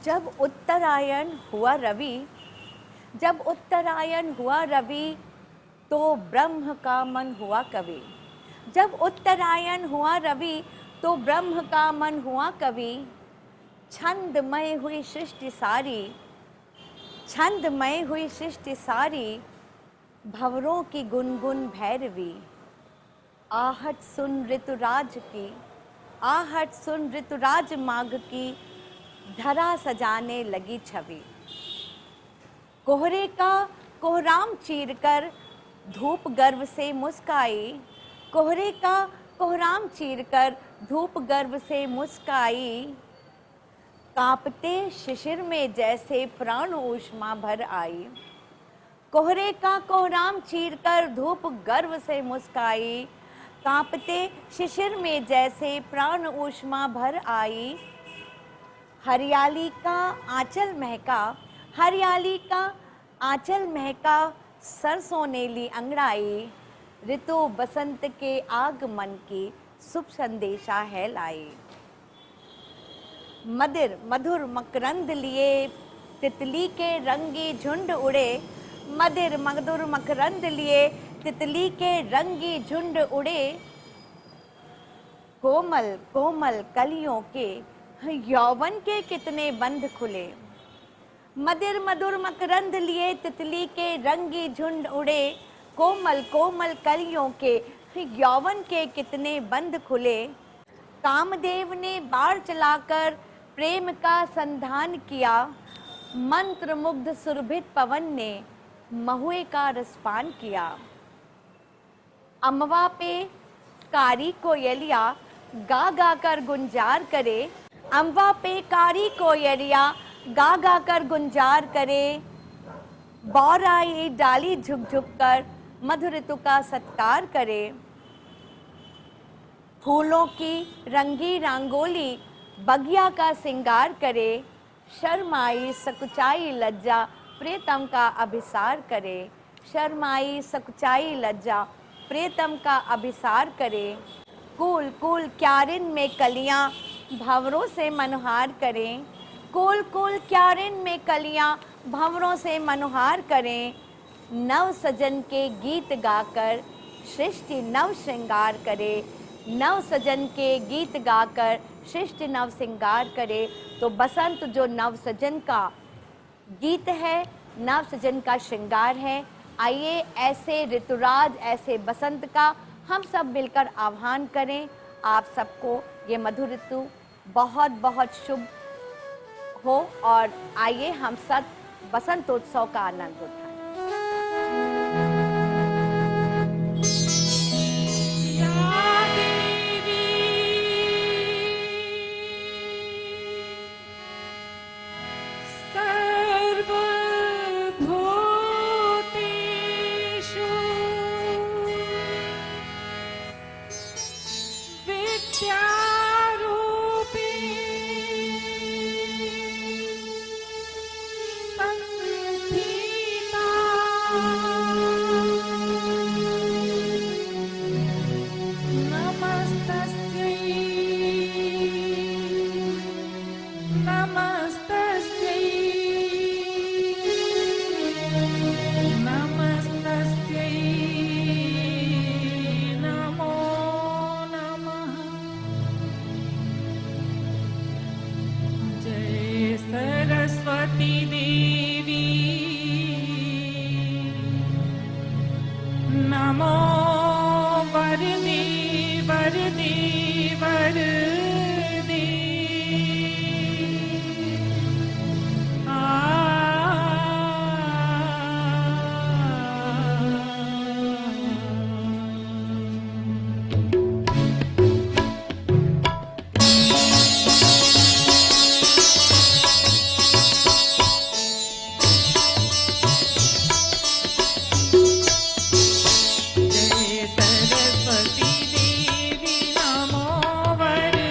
जब उत्तरायण हुआ रवि, जब उत्तरायण हुआ रवि, तो ब्रह्म का मन हुआ कवि। जब उत्तरायण हुआ रवि, तो ब्रह्म का मन हुआ कवि। छंदमय हुई सृष्टि सारी, छंदमय हुई सृष्टि सारी, भंवरों की गुनगुन भैरवी। आहट सुन ऋतुराज की, आहट सुन ऋतुराज माघ की, धरा सजाने लगी छवि। कोहरे का कोहराम चीरकर धूप गर्व से मुस्काई, कोहरे का कोहराम चीरकर धूप गर्व से मुस्काई। कांपते शिशिर में जैसे प्राण ऊष्मा भर आई, कोहरे का कोहराम चीरकर धूप गर्व से मुस्काई। कांपते शिशिर में जैसे प्राण ऊष्मा भर आई। हरियाली का आंचल महका, हरियाली का आंचल महका, सरसों ने ली अंगड़ाई। ऋतु बसंत के आगमन की शुभ संदेशा है लाई। मदिर मधुर मकरंद लिए तितली के रंगी झुंड उड़े, मदिर मधुर मकरंद लिए तितली के रंगी झुंड उड़े। कोमल कोमल कलियों के यौवन के कितने बंध खुले, मदिर मधुर मकरंद लिए तितली के रंगी झुंड उड़े। कोमल कोमल कलियों के यौवन के कितने बंध खुले। कामदेव ने बाण चलाकर प्रेम का संधान किया, मंत्र मुग्ध सुरभित पवन ने महुए का रसपान किया। अमवा पे कारी कोयलिया गा गा कर गुंजार करे, अमवा पे कारी कोयलिया गा गा कर गुंजार करे। बौराई डाली झुक झुक कर मधुर ऋतु का सत्कार करे। फूलों की रंगी रंगोली बगिया का सिंगार करे। शर्माई सकुचाई लज्जा प्रियतम का अभिसार करे, शर्माई सकुचाई लज्जा प्रियतम का अभिसार करे। कूल कूल क्यारिन में कलियां भंवरों से मनोहार करें, कूल कूल क्यारिन में कलियां भंवरों से मनोहार करें। नव सजन के गीत गाकर सृष्टि नव श्रृंगार करे, नव सजन के गीत गाकर सृष्टि नव श्रृंगार करे। तो बसंत जो नव सजन का गीत है, नव सजन का श्रृंगार है। आइए ऐसे ऋतुराज, ऐसे बसंत का हम सब मिलकर आह्वान करें। आप सबको ये मधुर ऋतु बहुत बहुत शुभ हो और आइए हम सब बसंतोत्सव का आनंद उठाएं। सरस्वती देवी नमो वर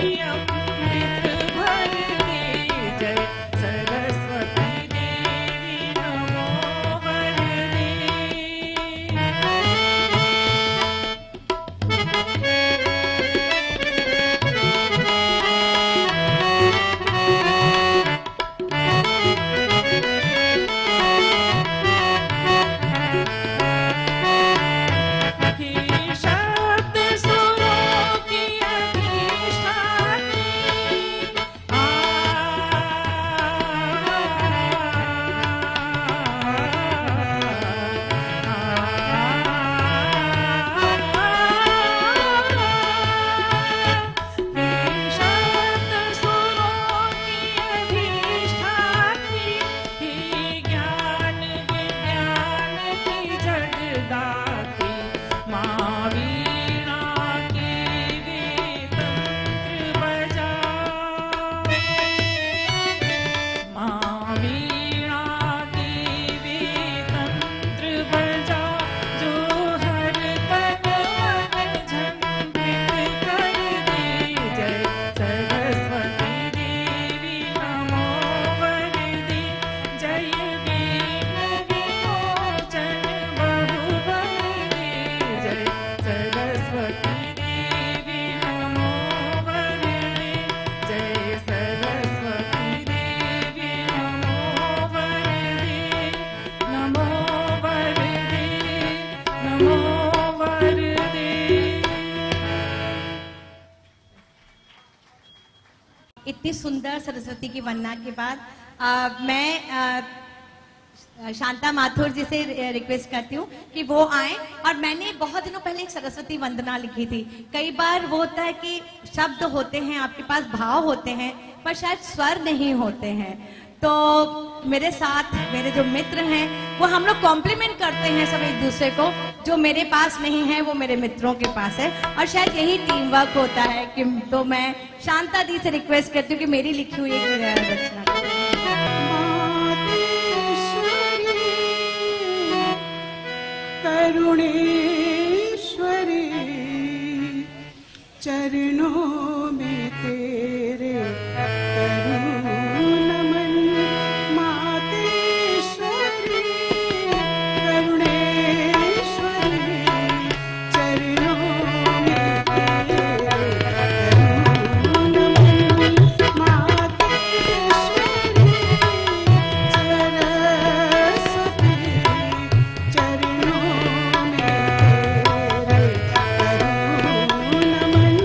अमृत भर दी। जय सरस्वती देवी नमो वरदे। हे शब्द सुरों की अधिष्ठात्री। हे शब्द सुरों की अधिष्ठात्री। हे ज्ञान विज्ञान की जगदात्री। माँ वीणा की वे तंत्र बजा। माँ वीणा की वे तंत्र बजा। जो हर तन मन झंकृत कर दे। जय सरस्वती देवी नमो वरदे। जय विघ्न विमोचन बहुवरदे। जय सरस्वती देवी नमो वरदे। जय सरस्वती देवी नमो वरदे। नमो वरदे, नमो वरदे। इतनी सुंदर सरस्वती की वंदना के बाद मैं शांता माथुर जी से रिक्वेस्ट करती हूँ कि वो आए। और मैंने बहुत दिनों पहले एक सरस्वती वंदना लिखी थी। कई बार वो होता है कि शब्द होते हैं, आपके पास भाव होते हैं, पर शायद स्वर नहीं होते हैं। तो मेरे साथ मेरे जो मित्र हैं वो हम लोग कॉम्प्लीमेंट करते हैं सब एक दूसरे को। जो मेरे पास नहीं है वो मेरे मित्रों के पास है, और शायद यही टीम वर्क होता है। कि तो मैं शांता दी से रिक्वेस्ट करती हूँ कि मेरी लिखी हुई एक रचना करुणेश्वरी चरणों में तेरे करूं नमन। मातेश्वरी करुणेश्वरी चरणों में तेरे करूं नमन। मातेश्वरी सरस्वती चरणों में तेरे करूं नमन।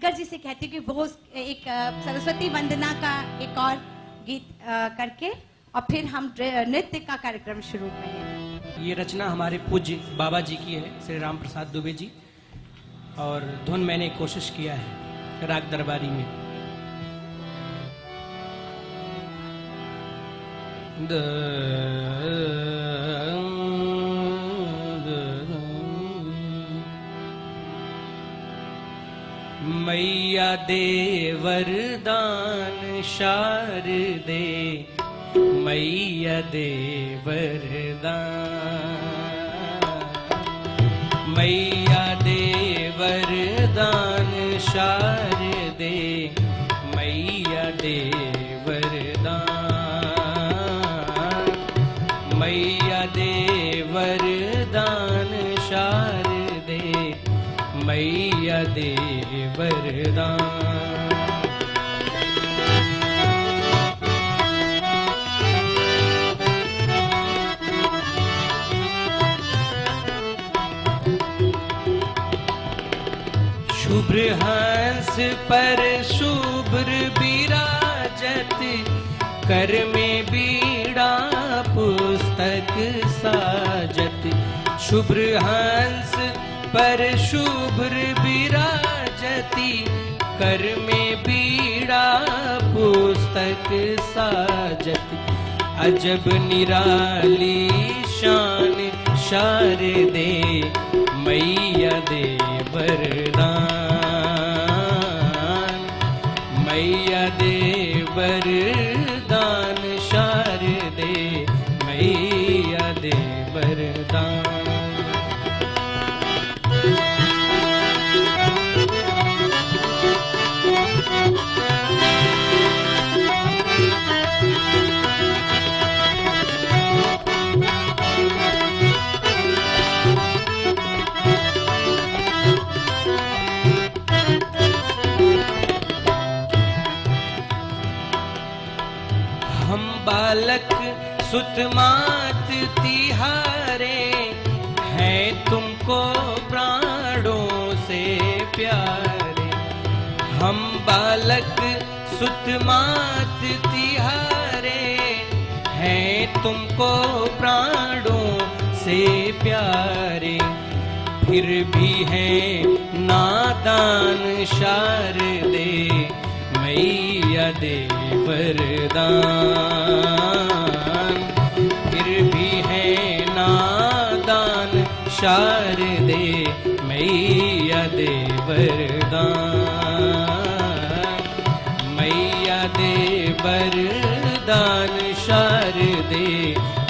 दिग्गज जी से कहती हूँ कि वो एक सरस्वती वंदना का एक और गीत करके और फिर हम नृत्य का कार्यक्रम शुरू करें। ये रचना हमारे पूज्य बाबा जी की है, श्री राम प्रसाद दुबे जी, और धुन मैंने कोशिश किया है राग दरबारी में। मैया दे वरदान शारदे, मैया दे वरदान, मैया दे वरदान शारदे, मैया दे वरदान, मैया दे वरदान शारदे, मैया दे वरदान। शुभ्र हंस पर शुभ्र विराजत, कर में बीड़ा पुस्तक साजत। शुभ्र हंस पर शुभ्र विराजती, कर में बीड़ा पुस्तक साजत। अजब निराली शान शारदे, मैया दे वरदान, मैया दे वरदान शारदे, मैया दे वरदान। बालक सुत मात तिहारे, हैं तुमको प्राणों से प्यारे। हम बालक सुत मात तिहारे, हैं तुमको प्राणों से प्यारे। फिर भी हैं नादान शारदे, मैया दे वरदान। फिर भी है नादान शारदे, मैया दे वरदान, मैया दे वरदान शारदे,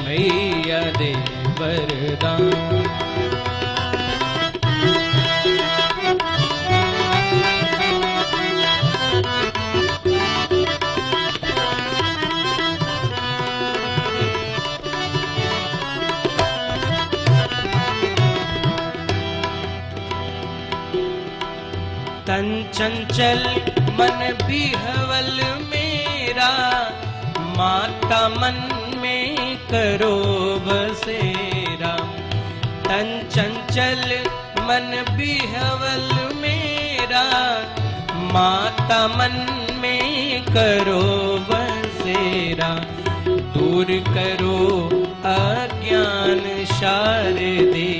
मैया दे वरदान। तन चंचल मन बिहवल मेरा, माता मन में करो बसेरा। तन चंचल मन बिहवल मेरा, माता मन में करो बसेरा। दूर करो अज्ञान शारदे,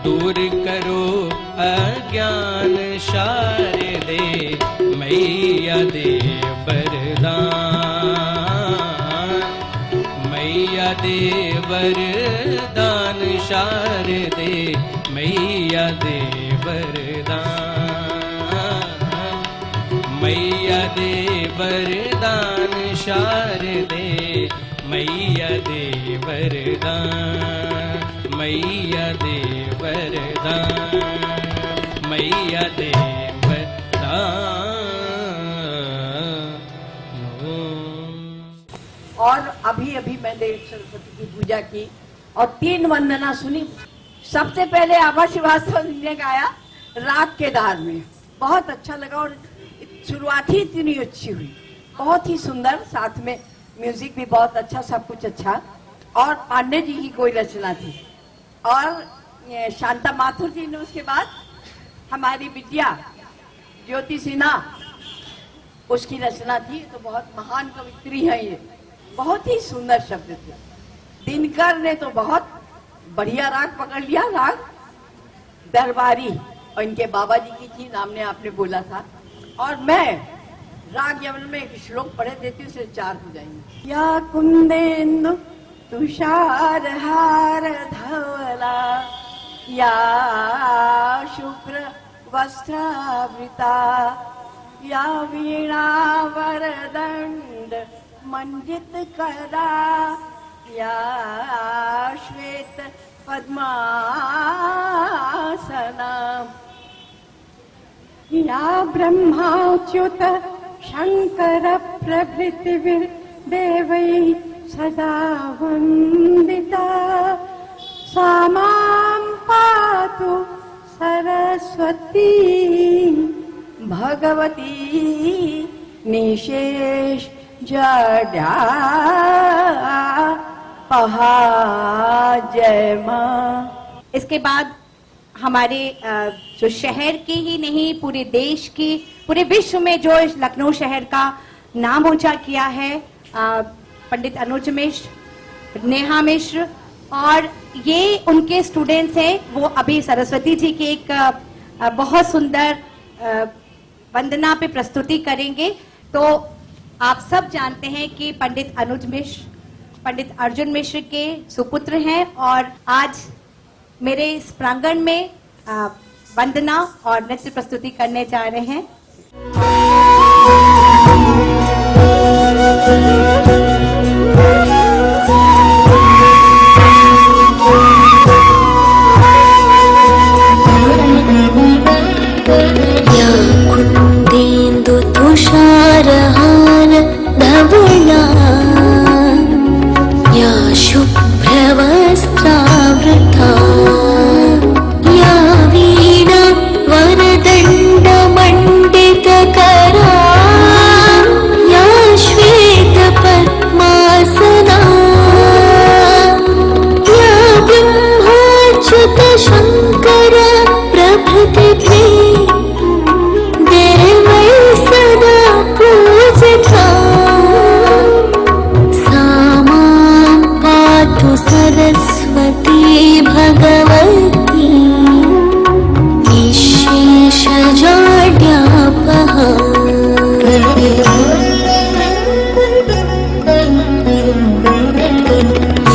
दूर करो अज्ञान शारदे, मैया दे वरदान, मैया दे वरदान शारदे, मैया दे वरदान, मैया दे वरदान शारदे, मैया दे वरदान, मैया दे वरदान, मैया दे वरदान। और अभी अभी मैंने सरस्वती की पूजा की और 3 वंदना सुनी। सबसे पहले आभा श्रीवास्तव ने गाया राग के धार में, बहुत अच्छा लगा और शुरुआत ही इतनी अच्छी हुई, बहुत ही सुंदर। साथ में म्यूजिक भी बहुत अच्छा, सब कुछ अच्छा। और पांडे जी की कोई रचना थी और शांता माथुर जी ने उसके बाद हमारी बिटिया ज्योति सिन्हा उसकी रचना थी। तो बहुत महान कवित्री है ये, बहुत ही सुंदर शब्द थे। दिनकर ने तो बहुत बढ़िया राग पकड़ लिया, राग दरबारी, और इनके बाबा जी की थी, नाम ने आपने बोला था। और मैं राग यमन में एक श्लोक पढ़े देती हूँ, उससे 4 हो जाएंगे। या कुंदेन्दु तुषार हार धवला, या शुभ्र वस्त्रावृता, या वीणा वरदंड मंडित करा, या श्वेत पद्मासना, या ब्रह्माच्युत शंकर प्रभृतिर्देवैः सदा वंदिता, सा मां पातु सरस्वती भगवती निशेष जड्या पहा जय मां। इसके बाद हमारे जो शहर के ही नहीं, पूरे देश की, पूरे विश्व में जो इस लखनऊ शहर का नाम ऊंचा किया है, पंडित अनुज मिश्र, नेहा मिश्र, और ये उनके स्टूडेंट्स हैं। वो अभी सरस्वती जी की एक बहुत सुंदर वंदना पे प्रस्तुति करेंगे। तो आप सब जानते हैं कि पंडित अनुज मिश्र पंडित अर्जुन मिश्र के सुपुत्र हैं, और आज मेरे इस प्रांगण में वंदना और नृत्य प्रस्तुति करने जा रहे हैं। या कुंदेन्दु तुषारहार धवला, या शुभ्रवस्त्रावृता, या वीणा वरदण्डमण्डितकरा, या श्वेतपद्मासना, या ब्रह्माच्युतशङ्कर प्रभृतिभिः देवैः सदा पूजिता, सा मां पातु सरस्वती भगवती निःशेषजाड्यापहा।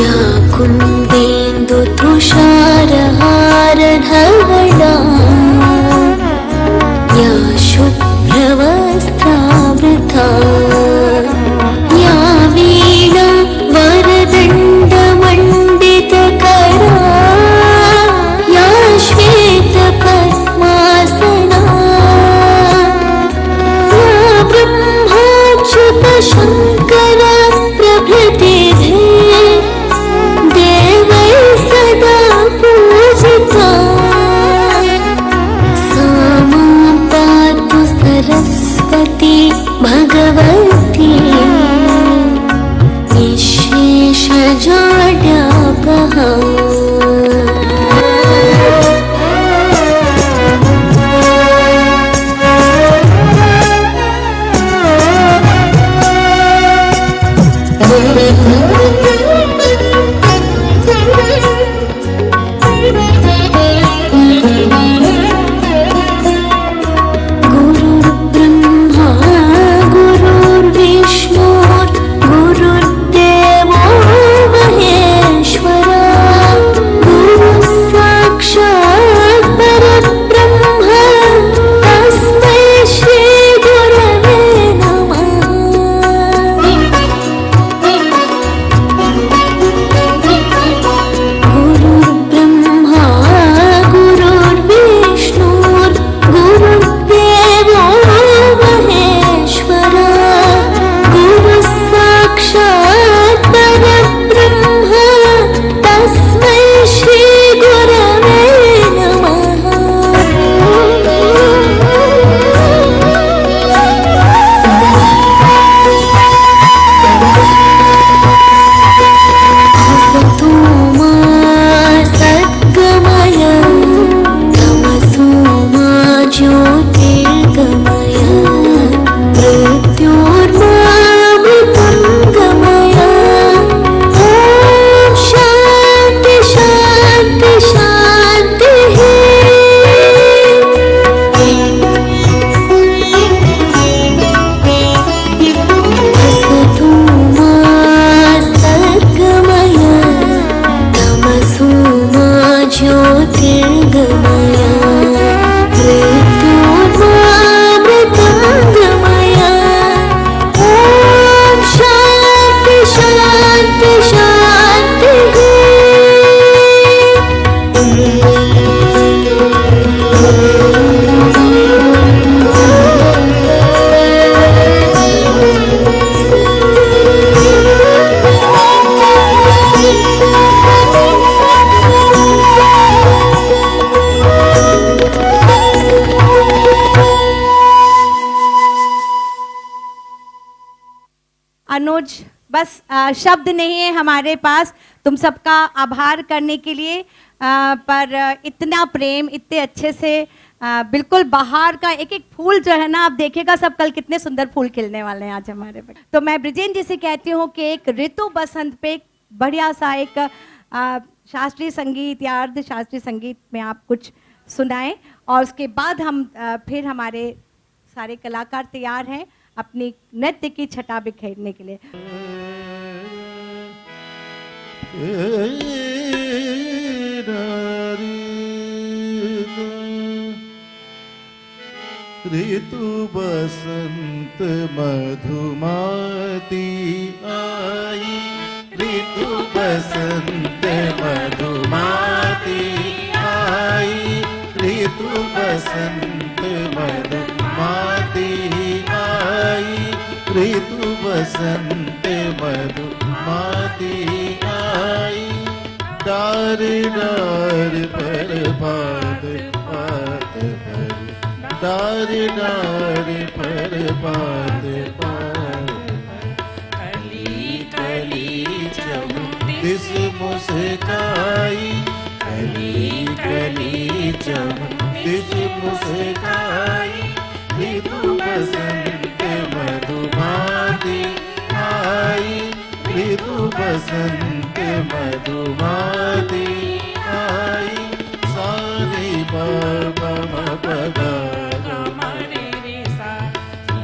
या कुन्देन्दु तुषारहार धवला, या शुभ्रवस्त्रावृता, या वीणा वरदण्डमण्डितकरा, या श्वेतपद्मासना, या ब्रह्माच्युतशङ्कर प्रभृतिभिः देवैः सदा पूजिता, सा मां पातु सरस्वती भगवती निःशेषजाड्यापहा। गुरुर्ब्रह्मा गुरुर्विष्णु गुरुर्देवो महेश्वरा, गुरुः साक्षात् परब्रह्म तस्मै श्री गुरवे नमः। अनुज, बस शब्द नहीं है हमारे पास तुम सबका आभार करने के लिए, पर इतना प्रेम, इतने अच्छे से, बिल्कुल बाहर का एक एक फूल जो है ना, आप देखेगा सब कल कितने सुंदर फूल खिलने वाले हैं आज हमारे पे। तो मैं ब्रिजेन जी से कहती हूँ कि एक ऋतु बसंत पे बढ़िया सा एक शास्त्रीय संगीत या अर्ध शास्त्रीय संगीत में आप कुछ सुनाएं, और उसके बाद हम फिर हमारे सारे कलाकार तैयार हैं अपनी नृत्य की छटा बिखेरने के लिए। ऋतु बसंत मधुमाती आई, ऋतु बसंत मधुमाती आई, ऋतु बसंत मधुमाती आई, ऋतु बसंत मधुमाती आई। डार डार पर पात पात पर, डार डार पर पात पात, कली कली चमकिस मुस्काई, कली कली चमकिस मुस्काई, ऋतु बसंत मधुमाती आई, ऋतु बसंत मधुमाती आई। सानी बाबा मपदा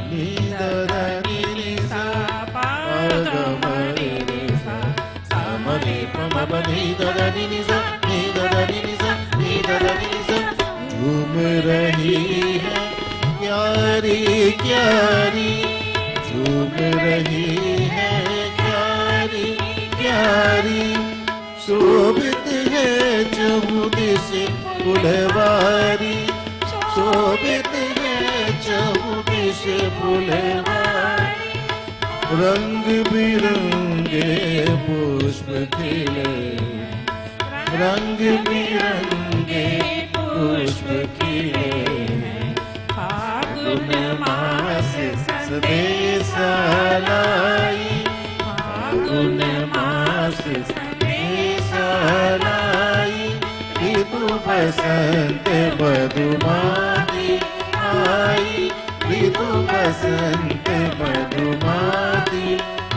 नी दा नी सा पा गा मा रे रे सा, सा म रे प म प नी दा नी सा, नी दा नी सा, नी दा नी सा। झूम रही है क्यारी क्यारी, झूम रही है क्यारी क्यारी, शोभित है चहुदिश फुलवारी, शोभित है चहुदिश फुलवारी। रंग बिरंगे पुष्प खिले, रंग बिरंगे पुष्प खिले, फागुन मास संदेशा लाई, फागुन मास संदेशा लाई। ऋतु बसंत मधुमाती आई, ऋतु बसंत मधुमाती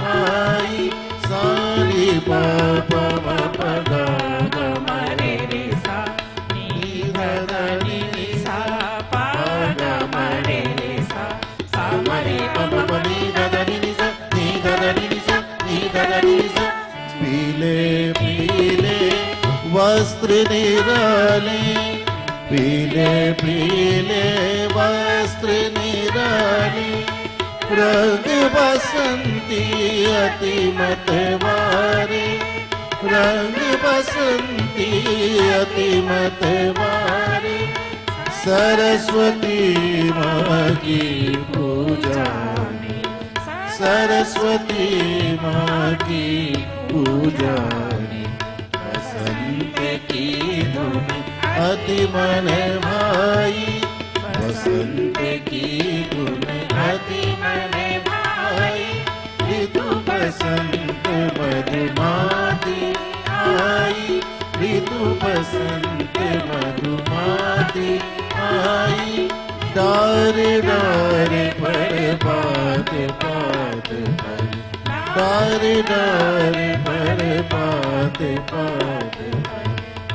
आई। सारी पापा मपदा गा रे रे सा, नी धा नी सा पा गा मा रे रे सा, सा म रे प म प नी धा नी सा, नी धा नी सा, नी धा नी सा। पीले पीले वस्त्र निराले, पीले पीले वस्त्र निराले, रंग बसंती अति मतवारे, रंग बसंती अति मतवारे। सरस्वती माँ की पूजा में, सरस्वती माँ की पूजा में, बसंत की धुन अति मन भाई, बसंत की धुन अति मन भाई। ऋतु बसंत मधुमाती आई, ऋतु बसंत मधुमाती आई। डार डार पर पात पात पर, डार डार पर पात पात पर,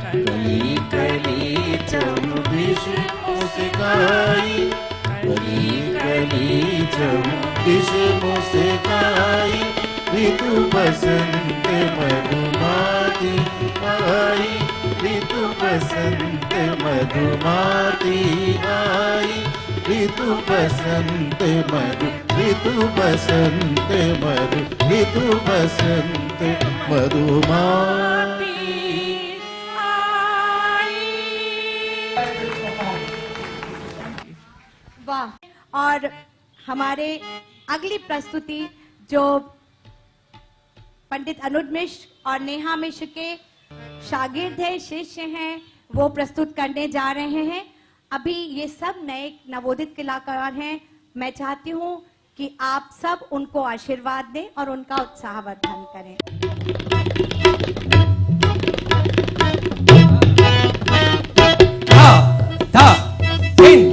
कली कली चमकिस मुस्काई, कली कली चमकिस मुस्काई। ऋतु बसंत मधुमाती आई, ऋतु बसंत मधुमाती आई। ऋतु बसंत मधु, ऋतु बसंत मधु, ऋतु बसंत मधुमाती वाह। और हमारे अगली प्रस्तुति जो पंडित अनुज मिश्र और नेहा मिश्र के शागिर्द हैं, शिष्य हैं, वो प्रस्तुत करने जा रहे हैं। अभी ये सब नए नवोदित कलाकार हैं। मैं चाहती हूँ कि आप सब उनको आशीर्वाद दें और उनका उत्साहवर्धन करें। धा धिन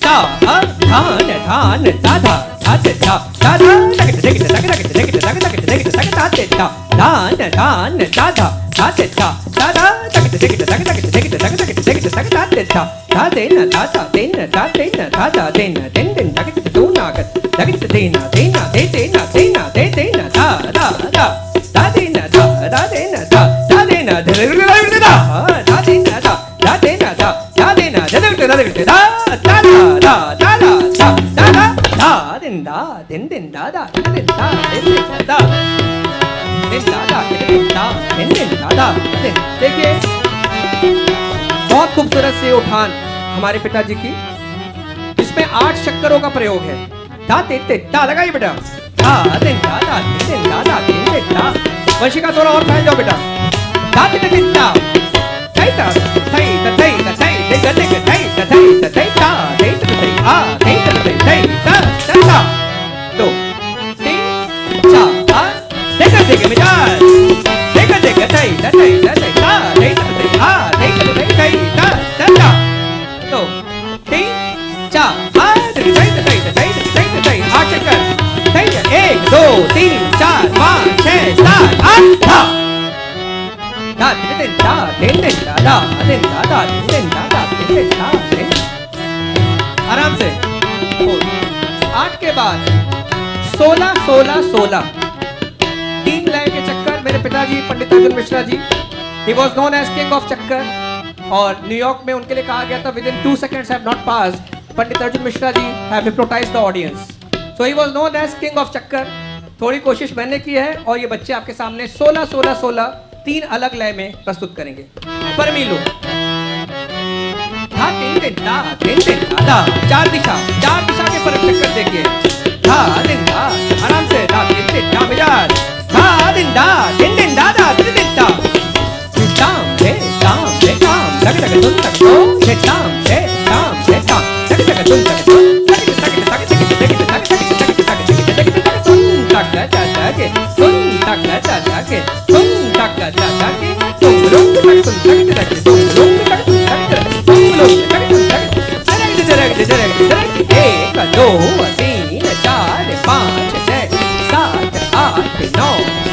सा धान धान धा धा धा धा धा धा तक तक तक तक तक तक तक तक तक तक धा धा धान धान धा धा धा धा धा धा तक तक तक तक तक तक तक तक तक तक धा धा धा देना धा धा देना धा देना धा धा देना दिन दिन तक तक दो नागत तक तक देना देना दे देना देना दे देना धा धा धा धा देना धा धा देना धा धा देना धा धा देना धा धा देना धा धा देना धा धा धा धा धा धा धा धा धा दिन धा दिन दिन धा धा दिन धा दिन दिन धा दिन धा धा दिन धा दिन दिन धा धा दिन। देखिए बहुत खूबसूरत से उठान हमारे पिताजी की, इसमें 8 शक्करों का प्रयोग है। धा ते ते धा लगाइए बेटा, धा दिन धा धा दिन दिन धा धा दिन दिन धा। वंशिका थोड़ा और फैल जाओ बेटा, धा दिन दिन धा थई ता थई ता थई ता थई दे गते के थई ता थई ता थई ता थई ता थई आ थई ता थई थई ता ता ता दो तीन चार आ देखा देखे मिजाज देखा देखे थई ता थई ता थई ता थई ता थई आ थई ता थई थई ता ता ता दो तीन चार आ थई ता थई ता थई ता थई ता थई आ चक्कर थई 1 2 3 4 5 6 7 8 धा धा दिन दिन धा दिन दिन धा धा दिन धा धा दिन दिन धा धा दिन दिन धा दिन। आराम से 8 के बाद 16 16 16 3 लय के चक्कर। मेरे पिताजी पंडित Arjun Mishra ji, he was known as king of चक्कर, और न्यूयॉर्क में उनके लिए कहा गया था within 2 seconds have not passed, Pandit Arjun Mishra ji have hypnotized the audience, so he was known as king of चक्कर। थोड़ी कोशिश मैंने की है और ये बच्चे आपके सामने 16 16 16 3 अलग लय में प्रस्तुत करेंगे। पर मिलो धा दिन दिन धा दिन दिन धा, 4 दिशा के पर चक्कर देखिए, धा दिन धा आराम से धा दिन दिन धा मिजाज धा दिन धा दिन दिन धा धा दिन दिन धा शाम से काम लग लग तुम तक तो से शाम से काम लग लग तुम तक तो एक दो तीन चार पाँच छः सात आठ नौ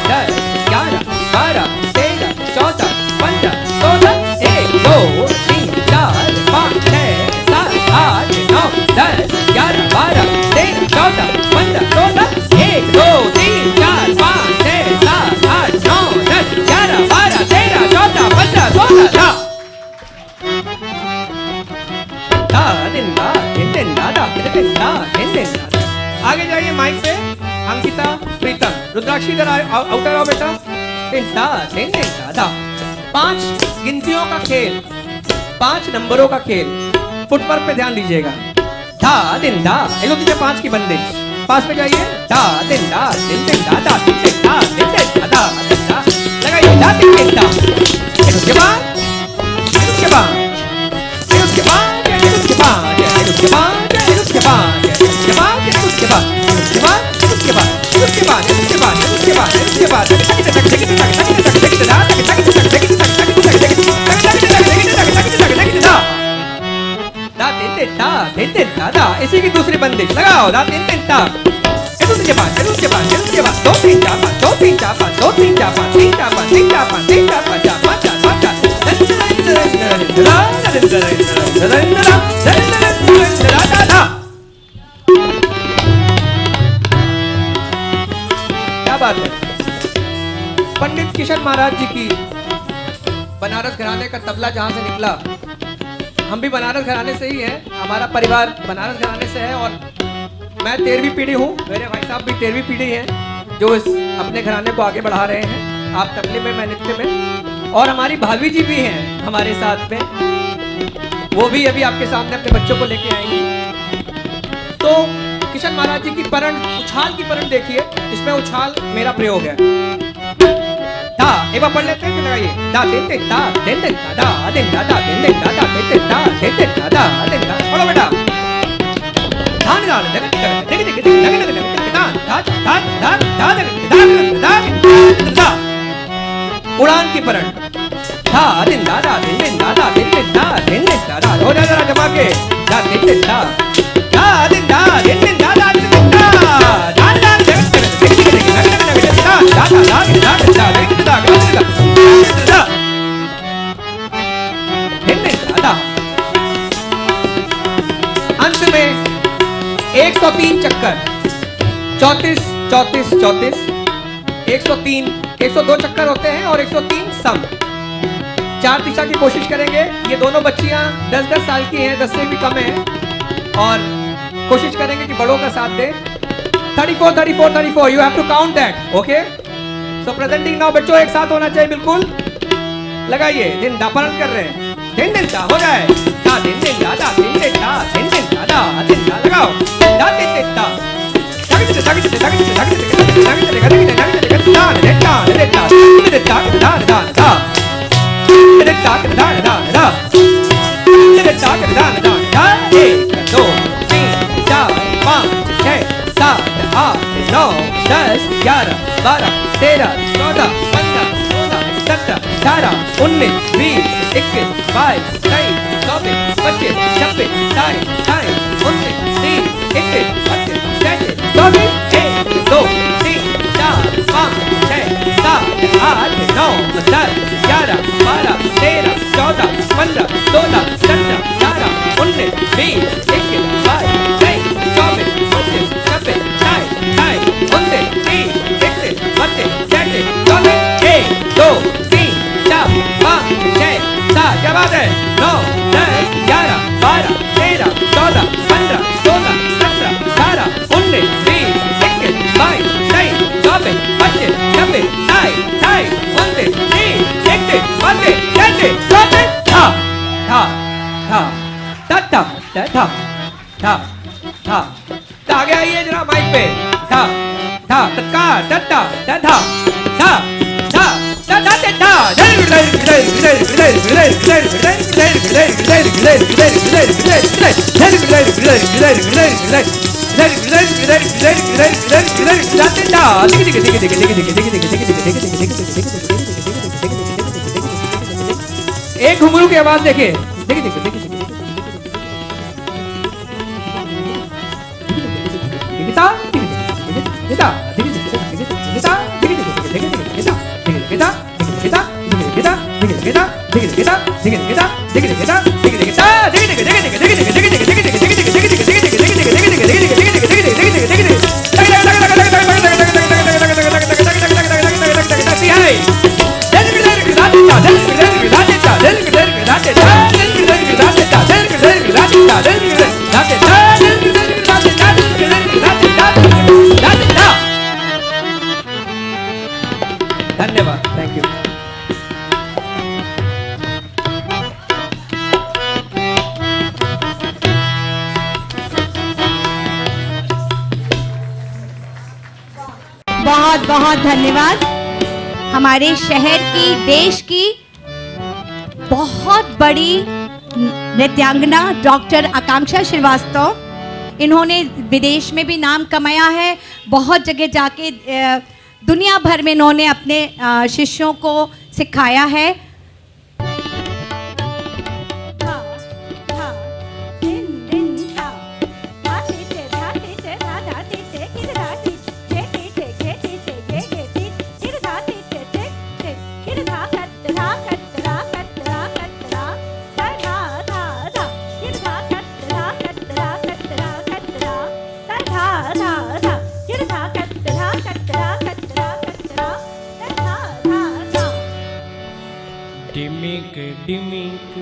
10 11 12 13 14 15 16 1 2 3 4 5 6 7 8 9 10 11 12 13 14 15 16 1 2 3 4 5 6 7 8 9 10 11 12 13 14 15 16 धा धा दिन धा दिन दिन धा धा दिन धा दिन दिन धा। आगे जाइए माइक से अंकिता प्रीतम रुद्राक्षी इधर आउटर आओ बेटा। दिन धा दिन दिन धा धा 5 गिनतियों का खेल, 5 नंबरों का खेल, फुटवर्क पे ध्यान दीजिएगा। धा दिन धा एक 2 3 5 की बंदिश, पास में जाइए धा दिन धा दिन दिन धा धा दिन दिन धा दिन दिन धा दिन धा लगाइए धा दिन दिन धा। उसके बाद उसके बाद उसके बाद उसके बाद उसके बाद उसके बाद उसके बाद उसके बाद उसके बाद उसके बाद उसके बाद उसके बाद उसके बाद उसके बाद इसी की दूसरी बंदिश लगाओ दा दिन दिन ता उसके बाद उसके बाद उसके बाद 2 3 4 5 2 3 4 5 2 3 4 5 3 4 5 3 4 5 3 4 5 4 5 4 5 4 क्या बात है। पंडित किशन महाराज जी की बनारस घराने का तबला जहाँ से निकला, हम भी बनारस घराने से ही हैं, हमारा परिवार बनारस घराने से है और मैं 13वीं पीढ़ी हूँ, मेरे भाई साहब भी 13वीं पीढ़ी हैं जो इस अपने घराने को आगे बढ़ा रहे हैं। आप तबले में, मैं नृत्य में, और हमारी भाभी जी भी हैं हमारे साथ में, वो भी अभी आपके सामने अपने बच्चों को लेके आएंगी। तो किशन महाराज जी की परण, उछाल की परण देखिए, इसमें उछाल मेरा प्रयोग है। धा एक बार पढ़ लेते हैं, लगाइए धा दिन दिन धा दिन दिन धा दिन धा धा दिन दिन धा धा दिन दिन धा दिन दिन धा धा दिन धा। पढ़ो बेटा धा निकाल उड़ान की परण धा दिन दादा दिन दिन दादा दिन दिन दा दिन दिन दादा हो जा जरा जमा के दा दिन दिन दा दा दिन दा दिन दिन दादा दिन दिन दा दा दा जगत जगत जगत जगत दा दा दा दा दा दा दा दिन दिन दादा। अंत में 103 चक्कर 34 34 34 103 102 चक्कर होते हैं और 103 सम। 4 दिशा की कोशिश करेंगे। ये दोनों बच्चियां 10-10 साल की हैं, 10 से भी कम हैं और कोशिश करेंगे कि बड़ों का साथ दें। 34 34 34 you have to count that. Okay so presenting now बच्चों एक साथ होना चाहिए बिल्कुल। लगाइए दिन दा पालन कर रहे हैं। दिन दिन दा हो जाए दा दिन दिन दा दा दिन दिन दा दिन दिन दा दा दिन दा लगाओ दा दिन दिन दा क्या बात है 9 10 11 12 13 14 15 16 17 18 19 20 21 22 23 24 25 26 27 28 29 30 31 था था था था था था था था आगे आइए जरा माइक पे था था तत्कार तत्ता तथा था था एक घुंघरू की आवाज देखिए देखिए देखिए देखिए धन्यवाद थैंक यू। बहुत बहुत धन्यवाद। हमारे शहर की देश की बहुत बड़ी नृत्यांगना डॉक्टर आकांक्षा श्रीवास्तव, इन्होंने विदेश में भी नाम कमाया है। बहुत जगह जाके दुनिया भर में इन्होंने अपने शिष्यों को सिखाया है। डिमिक डिमिक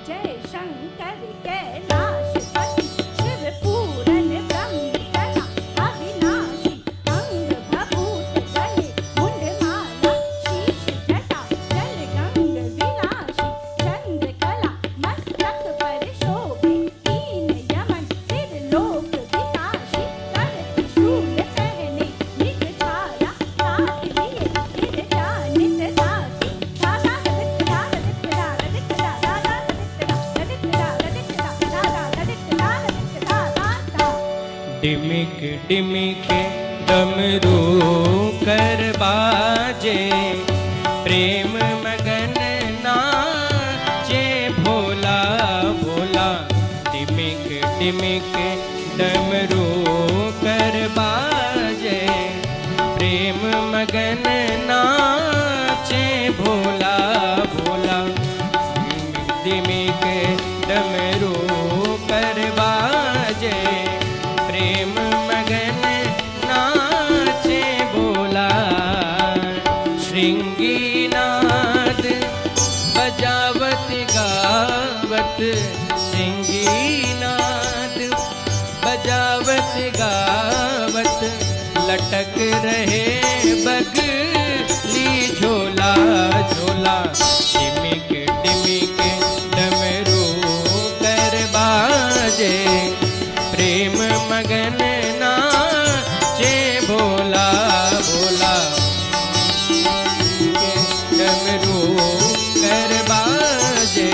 जय शंकर कैलाशपति शिव पूरन ब्रह्मकला अविनाशी अंग भभूत गले मुंडमाला शीश जटा जल गंग विलासी चंद्रकला मस्तक पर शोभे तीन यमन सिर लोक विनाशी कर त्रिशूल पहने निज छाया साथ लिए गिरजा नित दासी डिमिक डिमिक डमरू कर बाजे प्रेम मगन नाचे भोला भोला टिमिक टिमिक डमरू कर बाजे प्रेम मगन नाचे भोला भोला टिमिक डमरू कर बाजे प्रेम मगन नाचे भोला श्रृंगीनाद बजावत गावत श्रृंगीनाद बजावत गावत लटक रहे बगली झोला झोला टिमिक टिमिक डमरू कर बाजे प्रेम मगन नाचे भोला भोला डमरू कर बाजे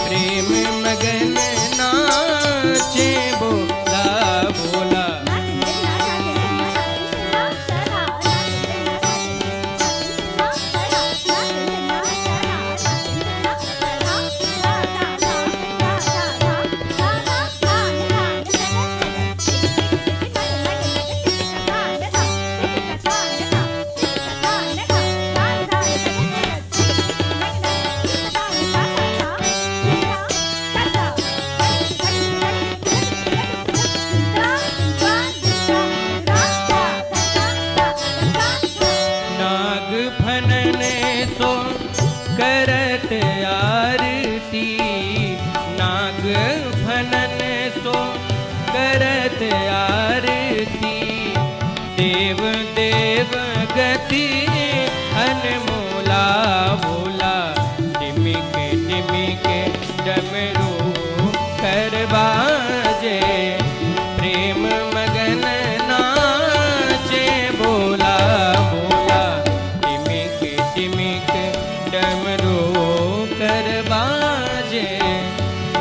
प्रेम मगन नाचे भोला भोला नाग फनन सो करत आरती नाग फनन सो करत आरती देव देव गति अनमोला भोला टिमिक टिमिक डमरू कर बाजे प्रेम मगन नाचे भोला भोला टिमिक टिमिक डमरू कर बाजे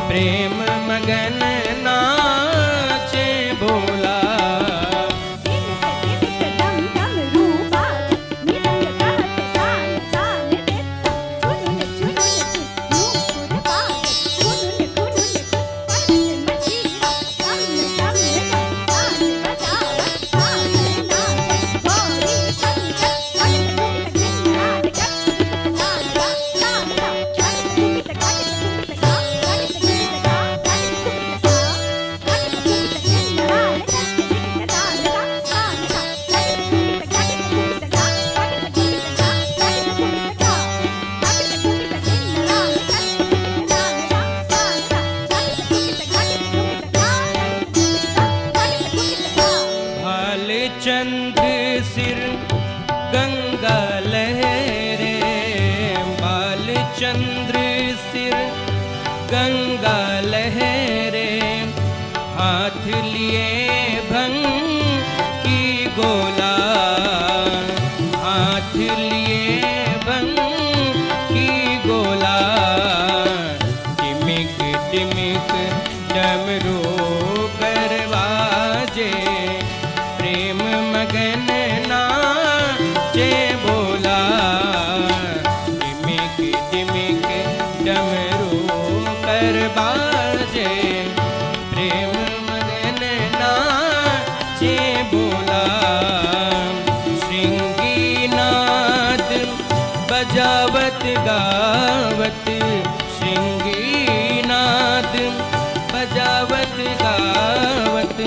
प्रेम मगन नाचे भोला भाल चंद्र सिर गंगा लहरे बाल चंद्र सिर गंगा लहरे हाथ लिए भंग की गोला हाथ लिए भंग की गोला टिमिक टिमिक डमरू कर बाजे प्रेम मगन नाचे भोला टिमिक टिमिक डमरू कर बाजे प्रेम मगन नाचे भोला श्रृंगीनाद बजावत गावत श्रृंगीनाद बजावत गावत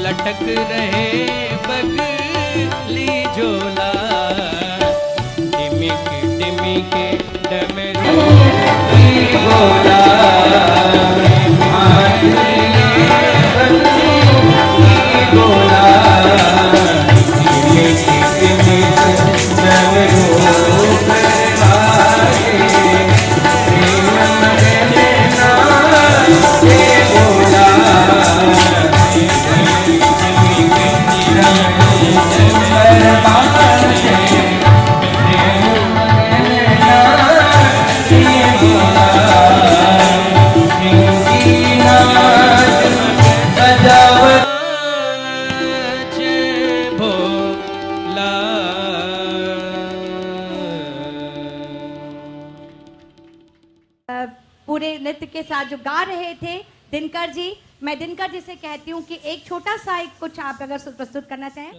लटक रहे बगली झोला टिमिक टिमिक डमरू की गोला हाथ लिए बंसी की गोला टिमिक टिमिक डमरू कर बाजे प्रेम मगन नाचे भोला भोला नृत्य के साथ जो गा रहे थे दिनकर जी, मैं दिनकर जी से कहती हूँ कि एक छोटा सा एक कुछ आप अगर प्रस्तुत करना चाहें।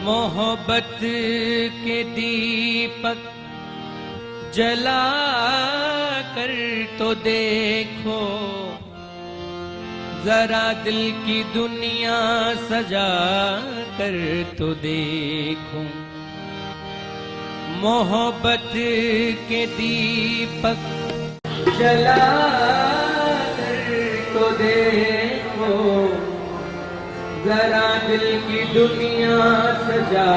मोहब्बत के दीपक जला कर तो देखो, जरा दिल की दुनिया सजा कर तो देखो। मोहब्बत के दीपक जला कर तो देखो, जरा दिल की दुनिया सजा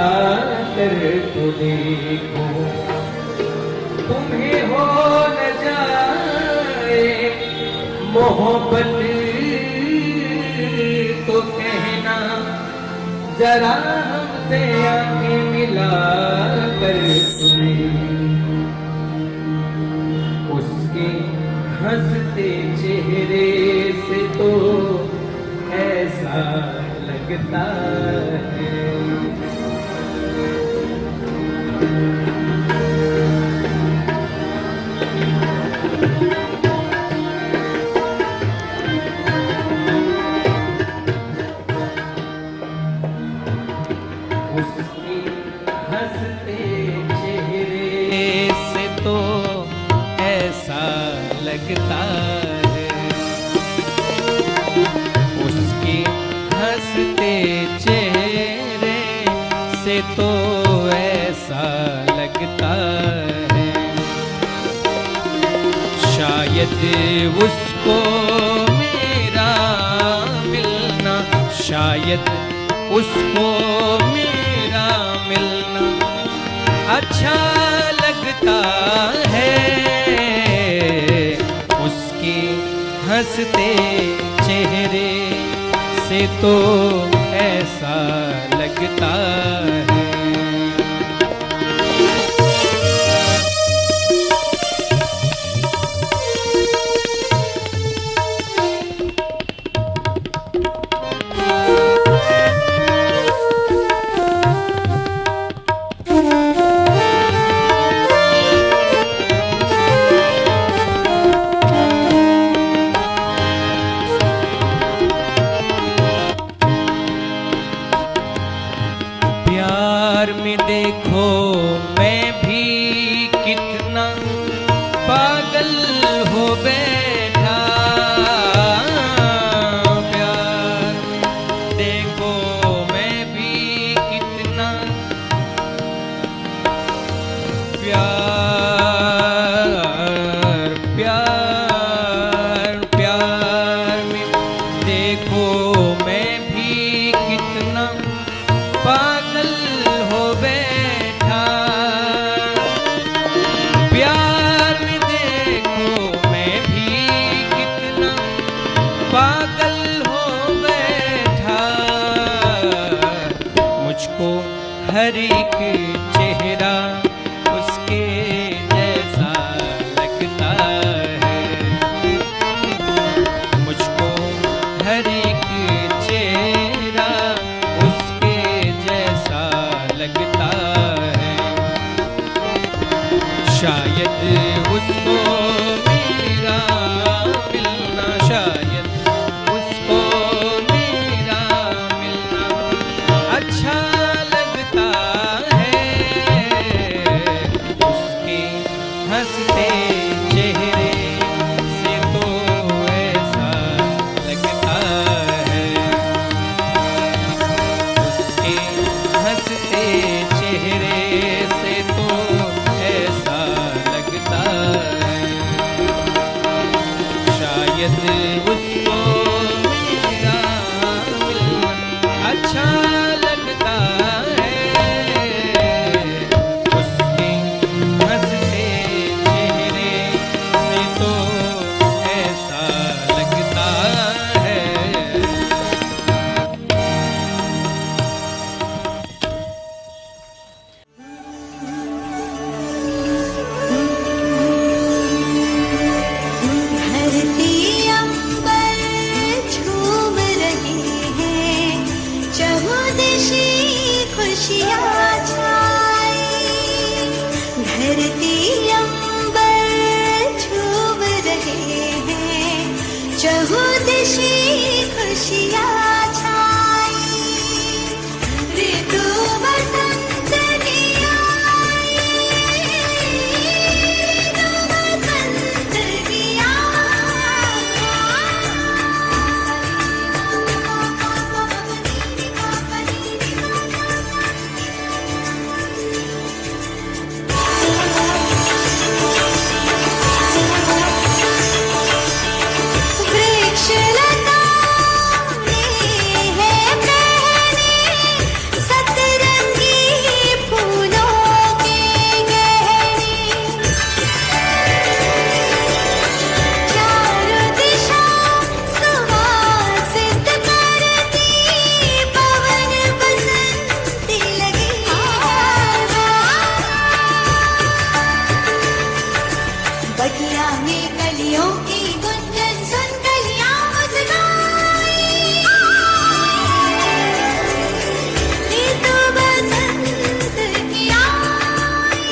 कर तो देखो। तुम्हें हो न जाए मोहब्बत तो कहना, जरा हमसे आंखें मिला कर तुम्हें। उसके हंसते चेहरे से तो ऐसा लगता है उसके हंसते चेहरे से तो ऐसा लगता है। उसके हंसते चेहरे से तो ऐसा लगता है। शायद उसको मेरा मिलना, शायद उसको मेरा मिलना अच्छा लगता है। उसके हंसते चेहरे से तो ऐसा लगता है। प्यार में देखो मैं भी कितना पागल हो बैठा। प्यार में देखो मैं भी कितना प्यार में देखो मैं भी कितना पागल हो बैठा। प्यार में देखो मैं भी कितना पागल हो बैठा। मुझको हर एक चेहरा उसके जैसा लगता है। मुझको हर एक चेहरा उसके जैसा लगता है। शायद उसको मेरा मिलना, शायद उसको मेरा मिलना अच्छा लगता है। उसके हंसते चेहरे से तो ऐसा लगता है। उसके हंसते चेहरे से तो ऐसा लगता है। शायद उसको मेरा मिलना अच्छा लगता है। उसके हंसते चेहरे से तो ऐसा लगता है। धरती अंबर खुशियाँ छाई ऋतु बसंत की आई ऋतु बसंत की वृक्षलता है पहने सतरंगी फूलों के गहने चारों दिशा सुवासित करती पवन बसंती लगी बगिया में कलियों की गुंजन सुन कलियां मुस्कुराई ऋतु बसंत की आई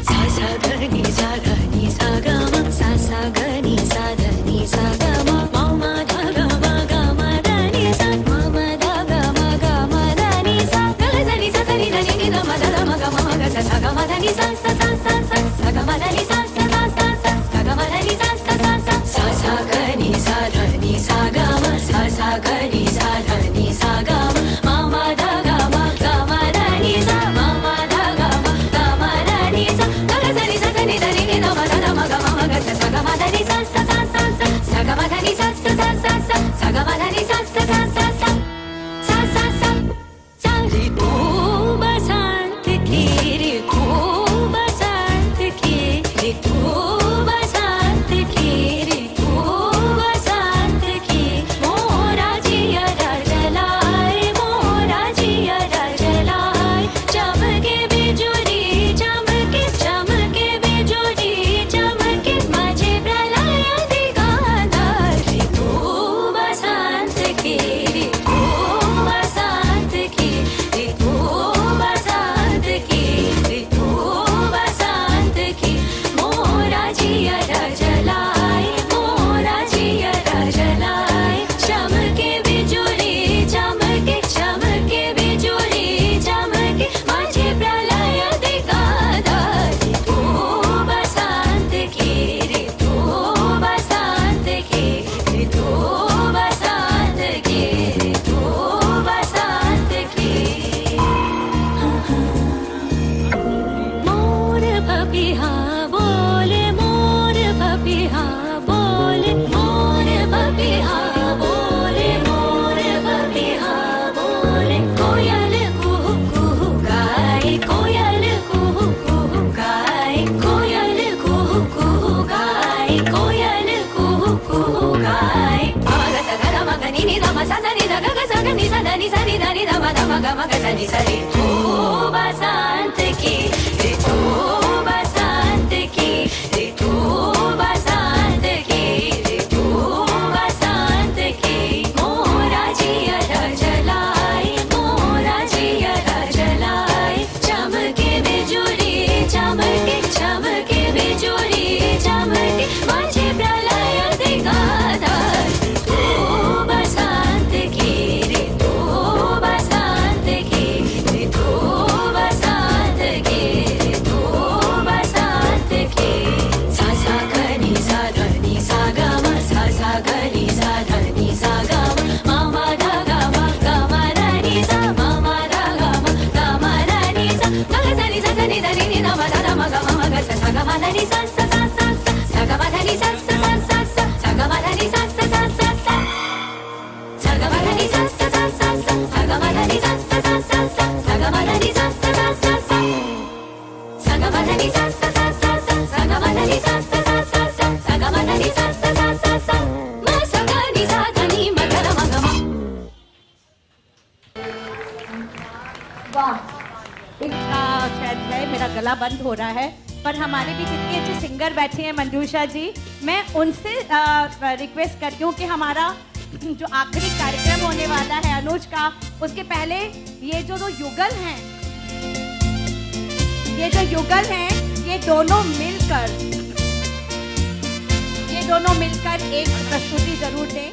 सा सा ध नि सा ध नि सा ग म सा सा ग नि सा ध नि सा ग म म म ध ग म ग म ध नि सा म म ध ग म ग म ध नि सा ग ध नि सा ध नि ध नि नि ध म ध ध म ग म म ग सा सा ग म ध नि सा सा सा सा सा सा ग म ध नि सा सा सा सा सा सा ग म ध नि सा सा सा सा सा सा ग नि सा ध नि सा ग म सा सा ग नि सा ध नि सा ग म म ध ग म ग म ध नि सा म म ध ग म ग म ध नि सा ग ध नि सा ध नि ध नि नि ध म ध ध म ग म म ग सा सा ग म ध नि सा सा सा सा सा सा ग म ध नि सा सा सा सा सा सा ग म ध नि सा सा सा सा सा सा सा सा सा ऋतु बसंत की ऋतु बसंत की ऋतु बसंत की ऋतु बसंत की मोरा जिया जलाए मोरा जिया जलाए चमके बिजुली चमके चमके बिजुली चमके माझे प्रलय दिगाना ऋतु बसंत की ऋतु बसंत की ऋतु बसंत की ऋतु बसंत की मोरा जिया जलाए मोरा जिया जलाए चमके बिजुली चमके चमके बिजुली चमके माझे प्रलय दिगाना ऋतु बसंत की ऋतु बसंत की ऋतु बसंत की ऋतु बसंत की मोर पपिहा बोले मोर पपिहा बोले मोर पपिहा बोले मोर पपिहा बोले कोयल कुहू कुहू गाए कोयल कुहू कुहू गाए कोयल कुहू कुहू गाए कोयल कुहू कुहू गाए ग स ग म ग नि नि ध म सा सा नि ध ग ग स ग नि सा ध नि सा नि ध नि ध म ध म ग म ग स नि सा ऋतु बसंत की ऋतु बसंत की ऋतु बसंत की ऋतु बसंत की मोरा जिया जलाए मोरा जिया जलाए चमके बिजुली चमके चमके बिजुली चमके माझे प्रलय दिगाना ऋतु बसंत की ऋतु बसंत की ऋतु बसंत की ऋतु बसंत की सा सा ग नि सा ध नि सा ग म सा सा ग नि सा ध नि सा ग म म ध ग म ग म ध नि सा म म ध ग म ग म ध नि सा ग ध नि सा ध नि ध नि नि ध म ध ध म ग म म ग सा सा ग म ध नि सा सा सा सा सा सा ग म ध नि सा सा सा सा सा सा ग म ध नि सा सा सा सा सा सा ग म ध नि सा सा सा सा सा सा ग म ध नि सा सा सा सा सा सा ग म ध नि सा सा सा सा सा सा ग म ध नि सा सा सा सा सा सा ग म ध नि सा सा सा सा सा सा ग म ध नि सा सा सा सा सा म स ग नि सा ध नि म ग ध म ग म शायद है मेरा गला बंद हो रहा है पर हमारे भी जितने अच्छे सिंगर बैठे हैं मंजूषा जी, मैं उनसे रिक्वेस्ट करती हूँ कि हमारा जो आखिरी कार्यक्रम होने वाला है अनुज का, उसके पहले ये जो युगल हैं, ये दोनों मिलकर एक प्रस्तुति जरूर दें।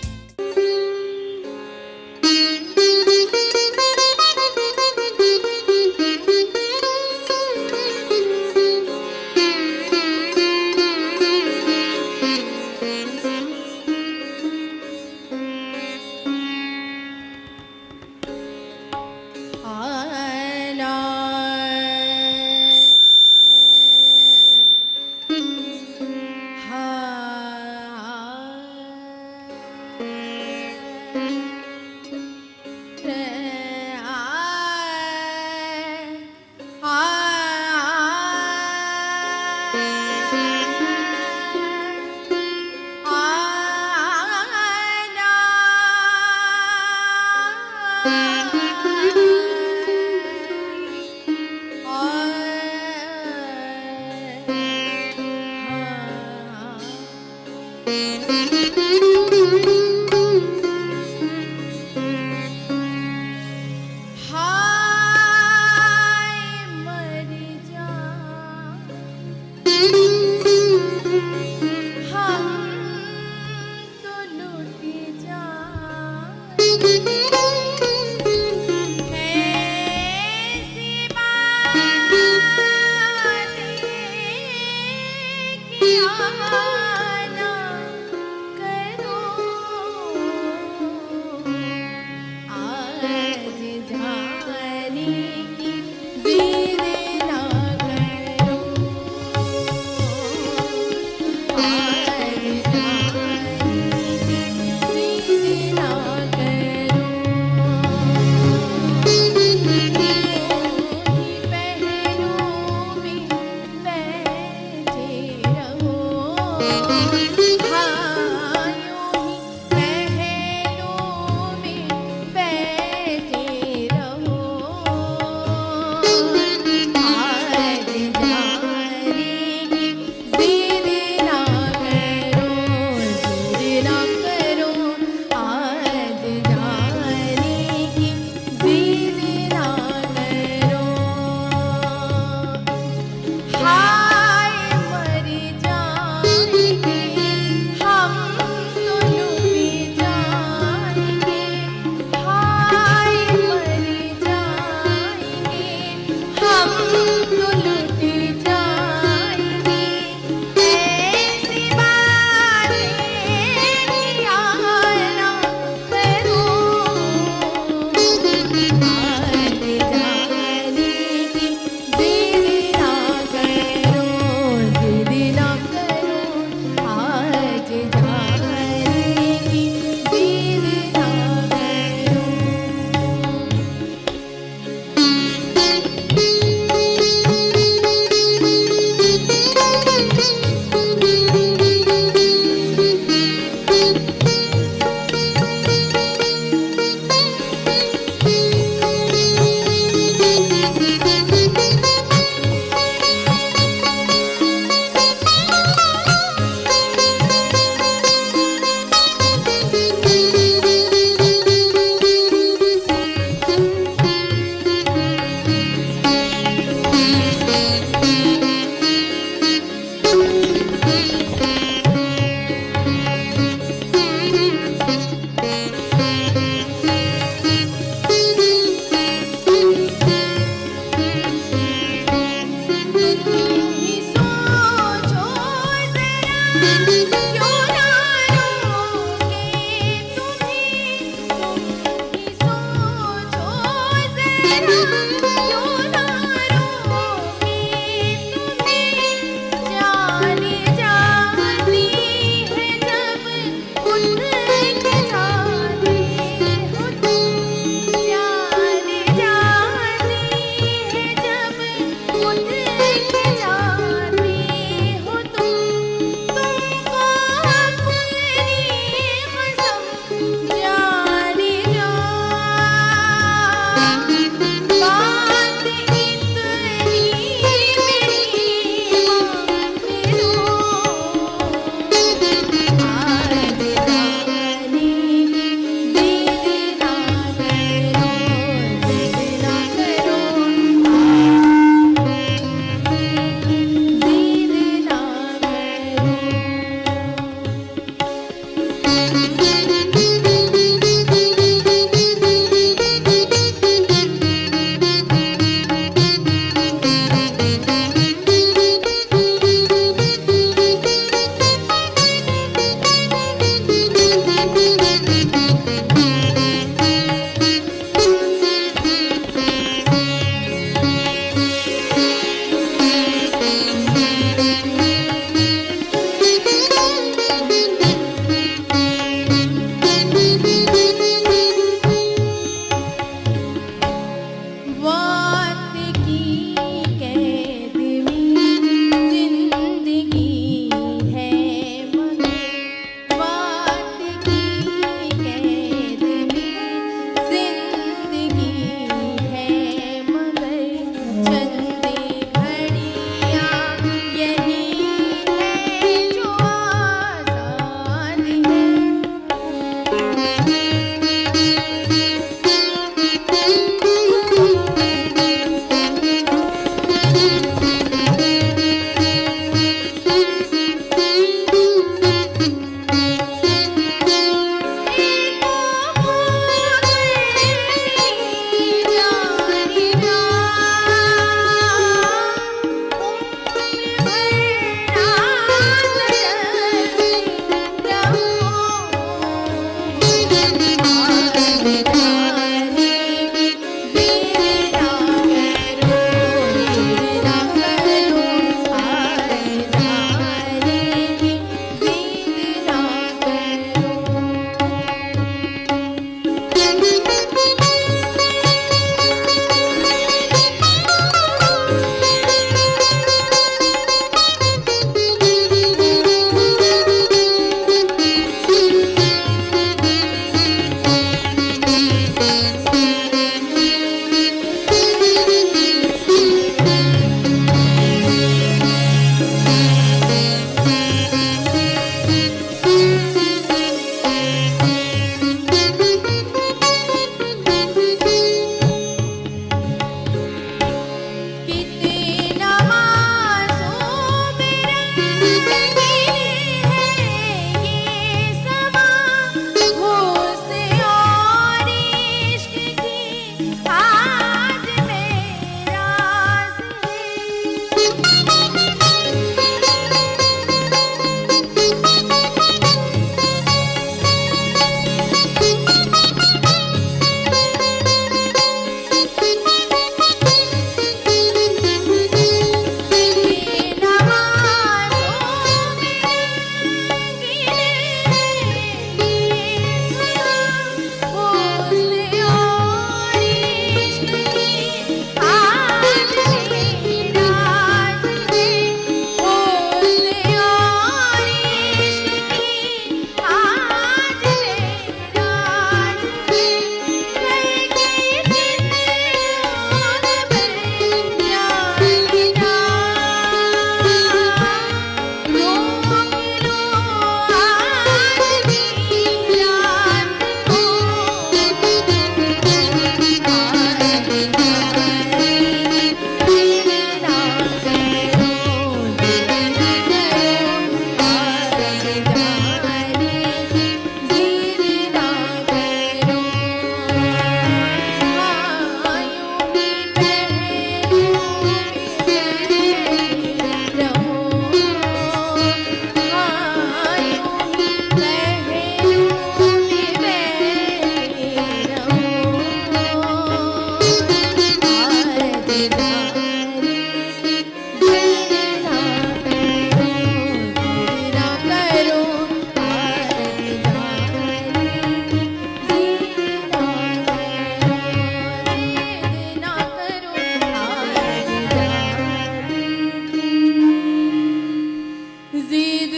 जिद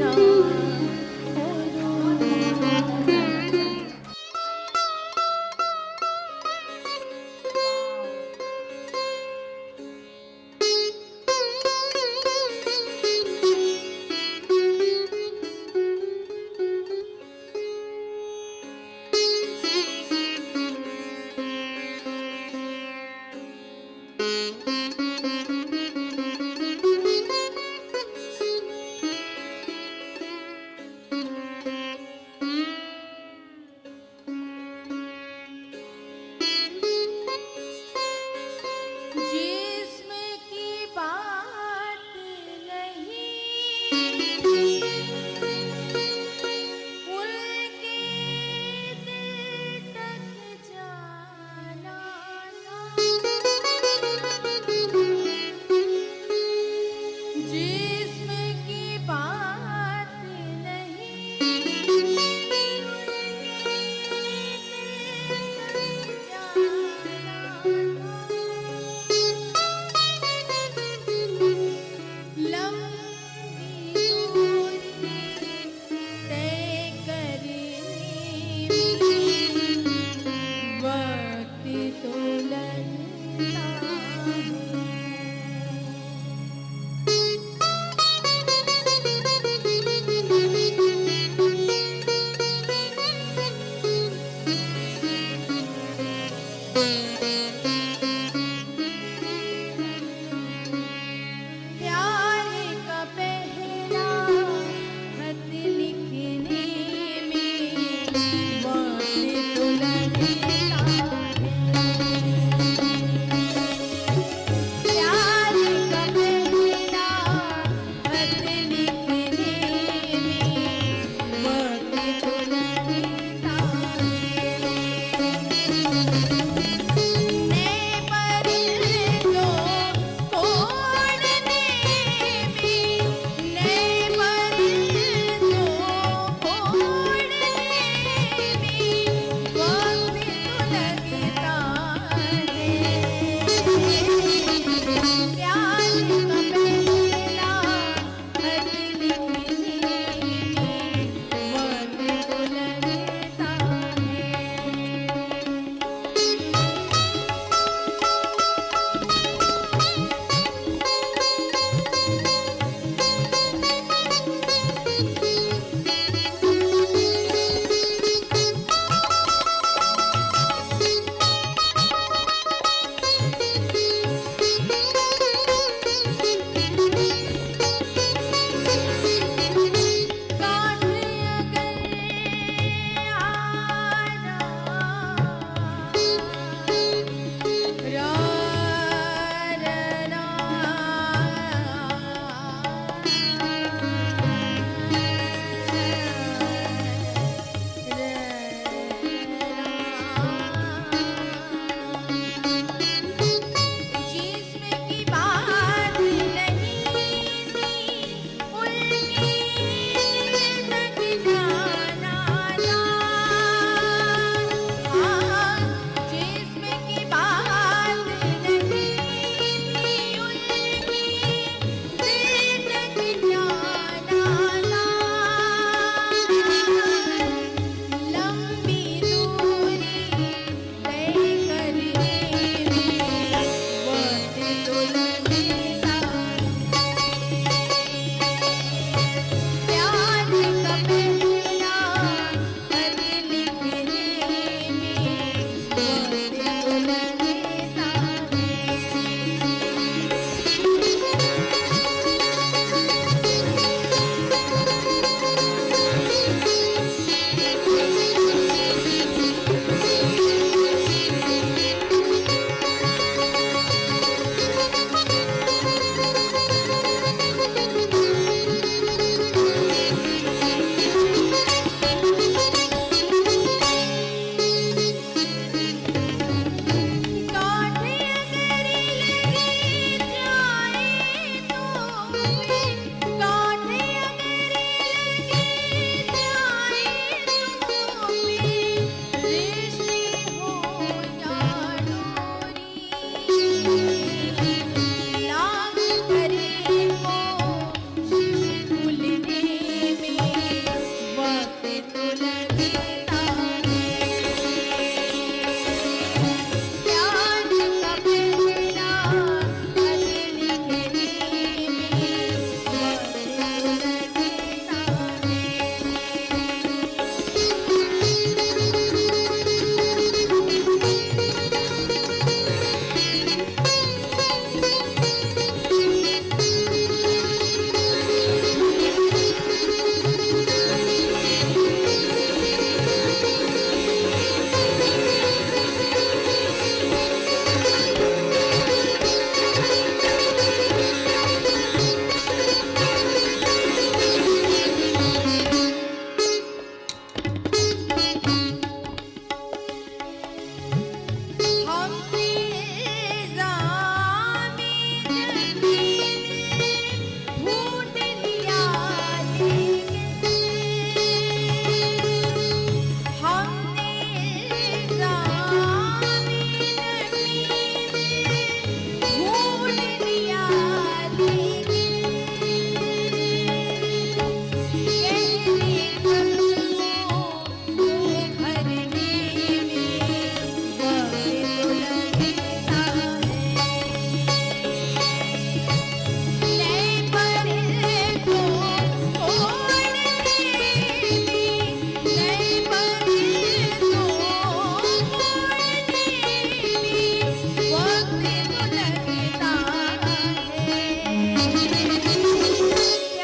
ना करो।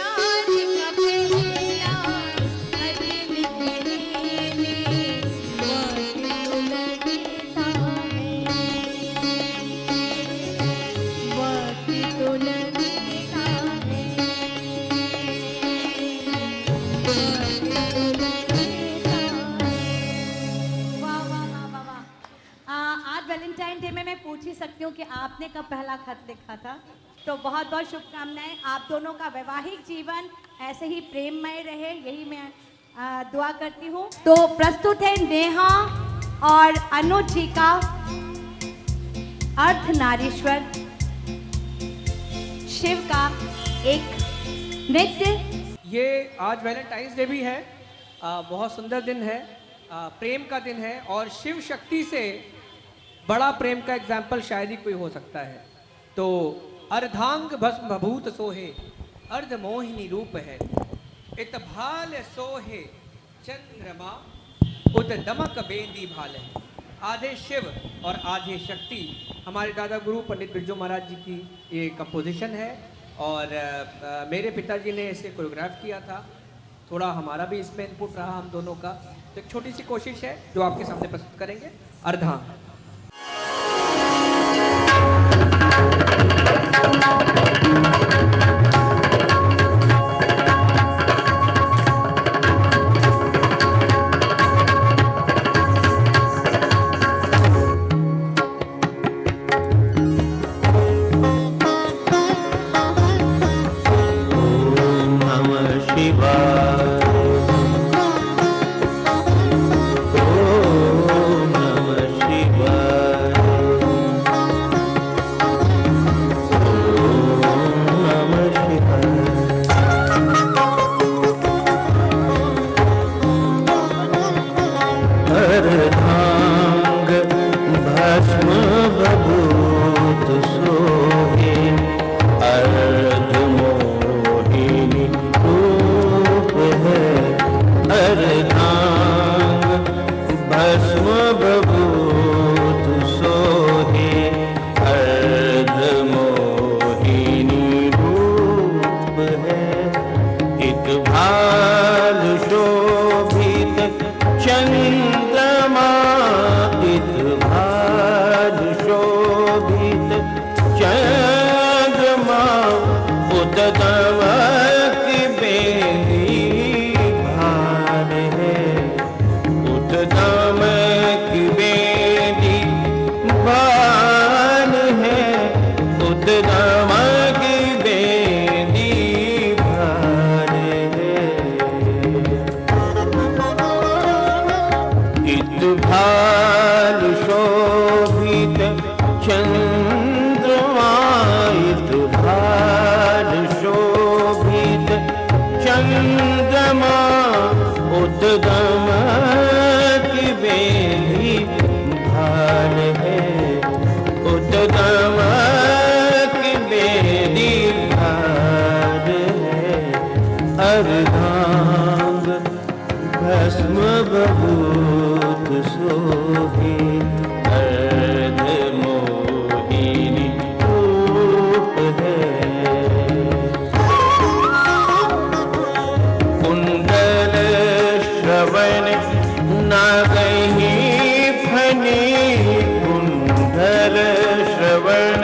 प्यार का पहला अदम कहने वक्त तो लगता है, वक्त तो लगता है, वक्त तो लगता है। वाह वाह वाह वाह वाह। आज वैलेंटाइन डे में मैं पूछ ही सकती हूँ कि आपने कब पहला खत लिखा था। तो बहुत बहुत शुभकामनाएं, आप दोनों का वैवाहिक जीवन ऐसे ही प्रेममय रहे, यही मैं दुआ करती हूँ। तो प्रस्तुत है नेहा और अनुज जी का अर्धनारीश्वर शिव का एक नृत्य। ये आज वैलेंटाइंस डे भी है, बहुत सुंदर दिन है, प्रेम का दिन है, और शिव शक्ति से बड़ा प्रेम का एग्जाम्पल शायद ही कोई हो सकता है। तो अर्धांग भस्म भभूत सोहे, अर्ध मोहिनी रूप है, इत भाल सोहे चंद्रमा, उत दमक बेंदी भाल है। आधे शिव और आधे शक्ति हमारे दादा गुरु पंडित बिरजू महाराज जी की ये कंपोजिशन है, और मेरे पिताजी ने इसे कोरियोग्राफ किया था। थोड़ा हमारा भी इसमें इनपुट रहा हम दोनों का। तो एक छोटी सी कोशिश है जो आपके सामने प्रस्तुत करेंगे, अर्धांग। ओम नमः शिवाय। ओम नमः शिवाय। ओम नमः शिवाय। अर्धांग भस्म भभूत सोहे, अर्ध मोहिनी रूप है। अर्धांग भस्म भभूत सोहे, अर्ध मोहिनी रूप है। इत भाल शोभित चंद्रमा, इत भाल शोभित चंद्रमा, उत दमक बेंदी भाल है, उत दमक बेंदी भाल है, उत दमक बेंदी भाल है। इत भाल शोभित चंद्रमा, इत भाल शोभित चंद्रमा, उत दमक बेंदी भाल है, उत दमक बेंदी भाल है। अर्धांग भस्म भभूत सोहे, अर्ध मोहिनी रूप है। कुंडल श्रवण नागहि फनी, कुंडल श्रवण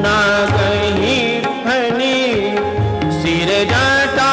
नागहि फनी, सिर जटा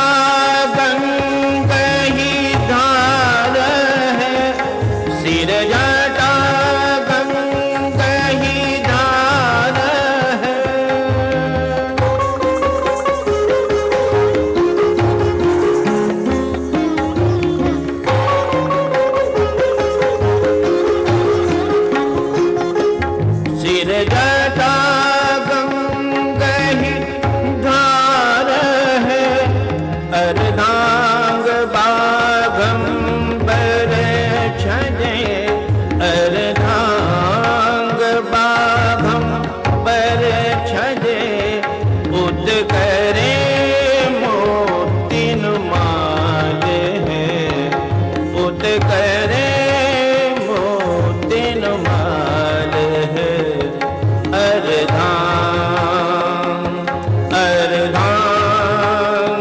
अर्धांग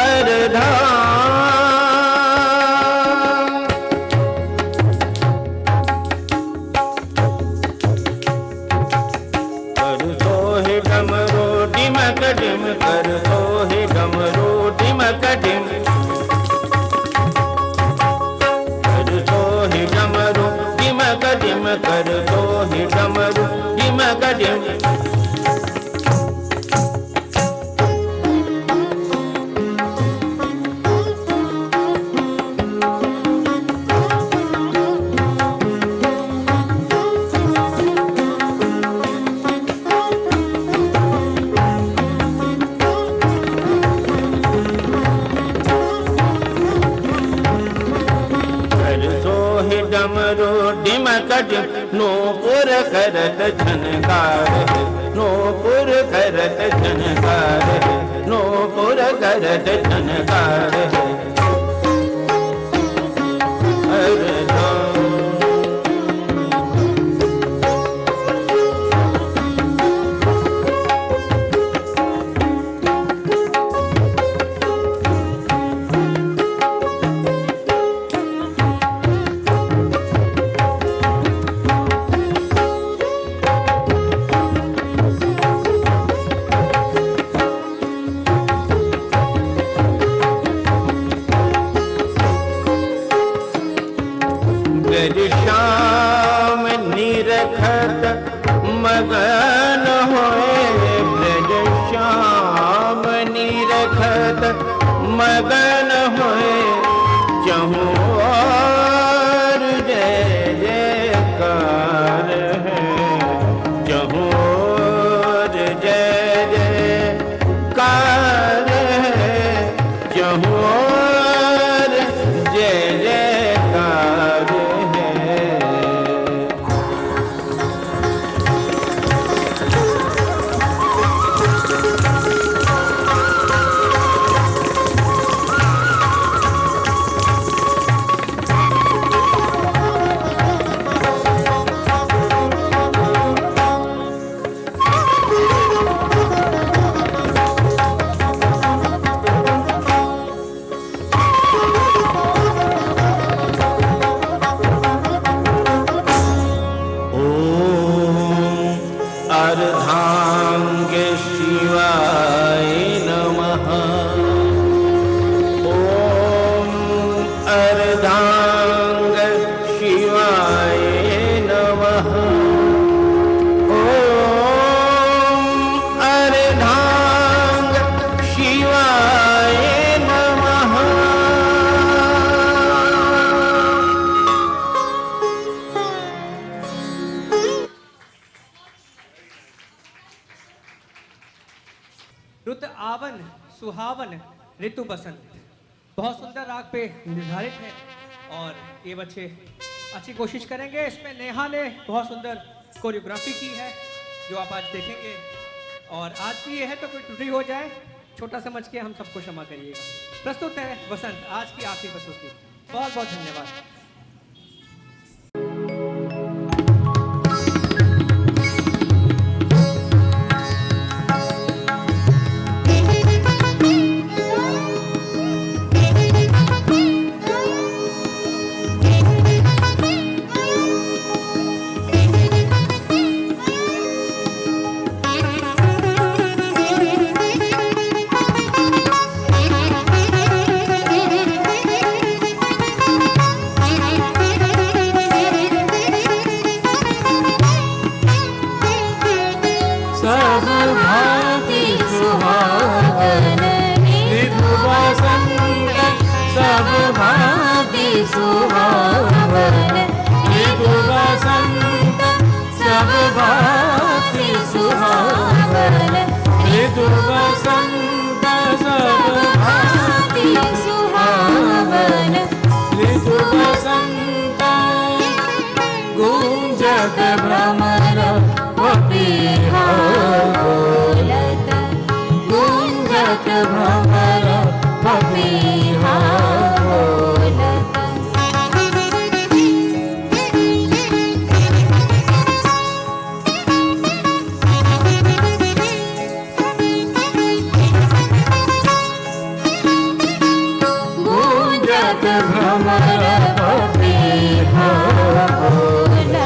अर्धांग कर सो ही डमरू डिमक डिम कर सो ही डमरू डिमक डिम कर सो ही डमरू डिमक डिम कर सो ही डमरू डिमक डिम डमरू डिमक डिम नूपुर करत झनकार है नूपुर करत झनकार है नूपुर करत झनकार है अर्धांग ब्रज श्याम निरखत मगन होए ब्रज श्याम निरखत मगन होए चहु और जय जयकार है चहु और जय जयकार है चहु और जय जयकार है अर्धांग शिवाय नमः ओम अर्धांग शिवाय नमः ओम अर्धांग शिवाय नमः रुत आवन सुहावन ऋतु बसंत बहुत सुंदर राग पे निर्धारित है और ये बच्चे अच्छी कोशिश करेंगे। इसमें नेहा ने बहुत सुंदर कोरियोग्राफी की है जो आप आज देखेंगे और आज की ये है तो कोई त्रुटि हो जाए छोटा समझ के हम सबको क्षमा करिएगा। प्रस्तुत है बसंत आज की आखिरी प्रस्तुति। बहुत बहुत धन्यवाद। सब भांति सुहावन ऋतु बसंत सब भांति सुहावन ऋतु बसंत सब भांति सुहावन ऋतु बसंत सब भांति सुहावन ऋतु बसंत गूंजत भ्रमर पपीहा बोलत गूंजत भ्रमर पपीहा बोलत भ्रमर पपीहा बोलत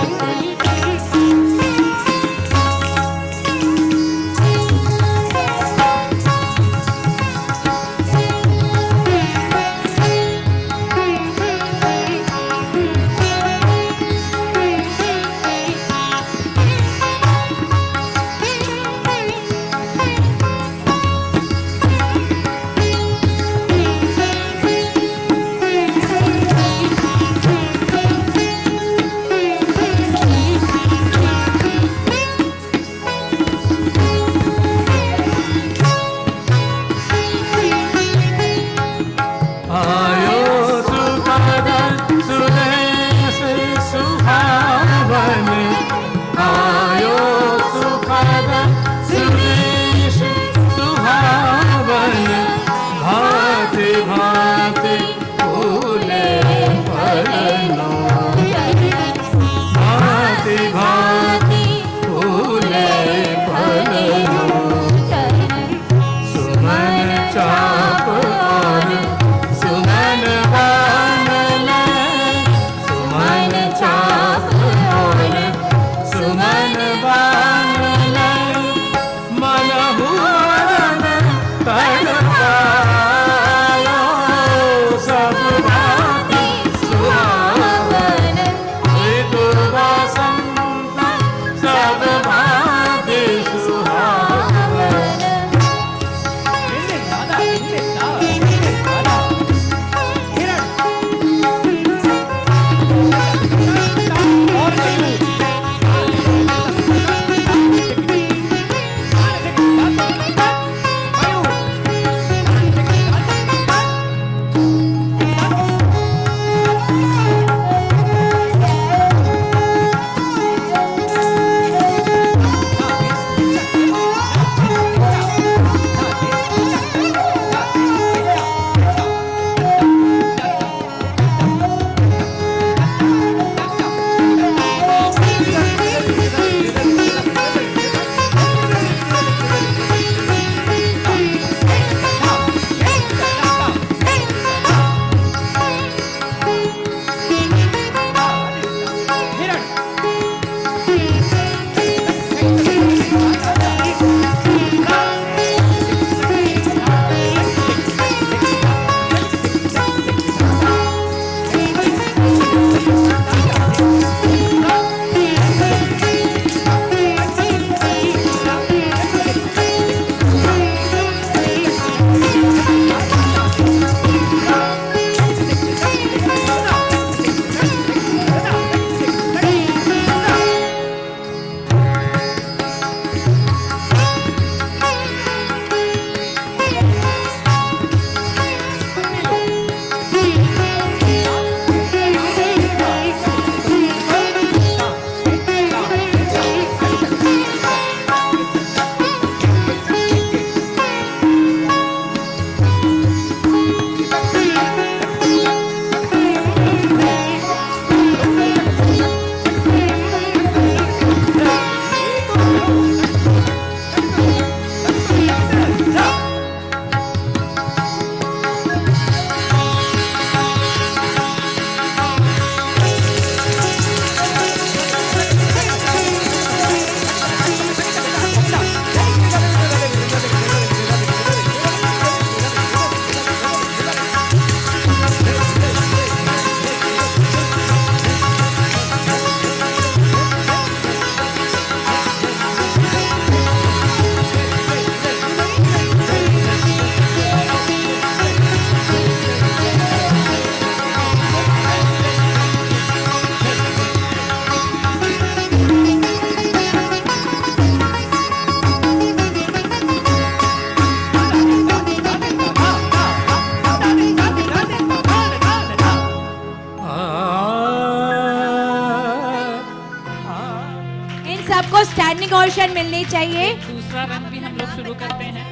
स्टैंडिंग ओवेशन मिलनी चाहिए। दूसरा रंग भी हम लोग शुरू करते हैं।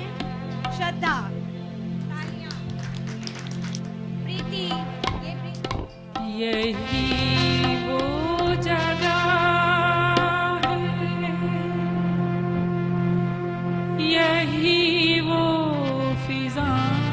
श्रद्धा, तालियां, प्रीति, ये प्रीति। यही वो जगह है, यही वो फिजाएं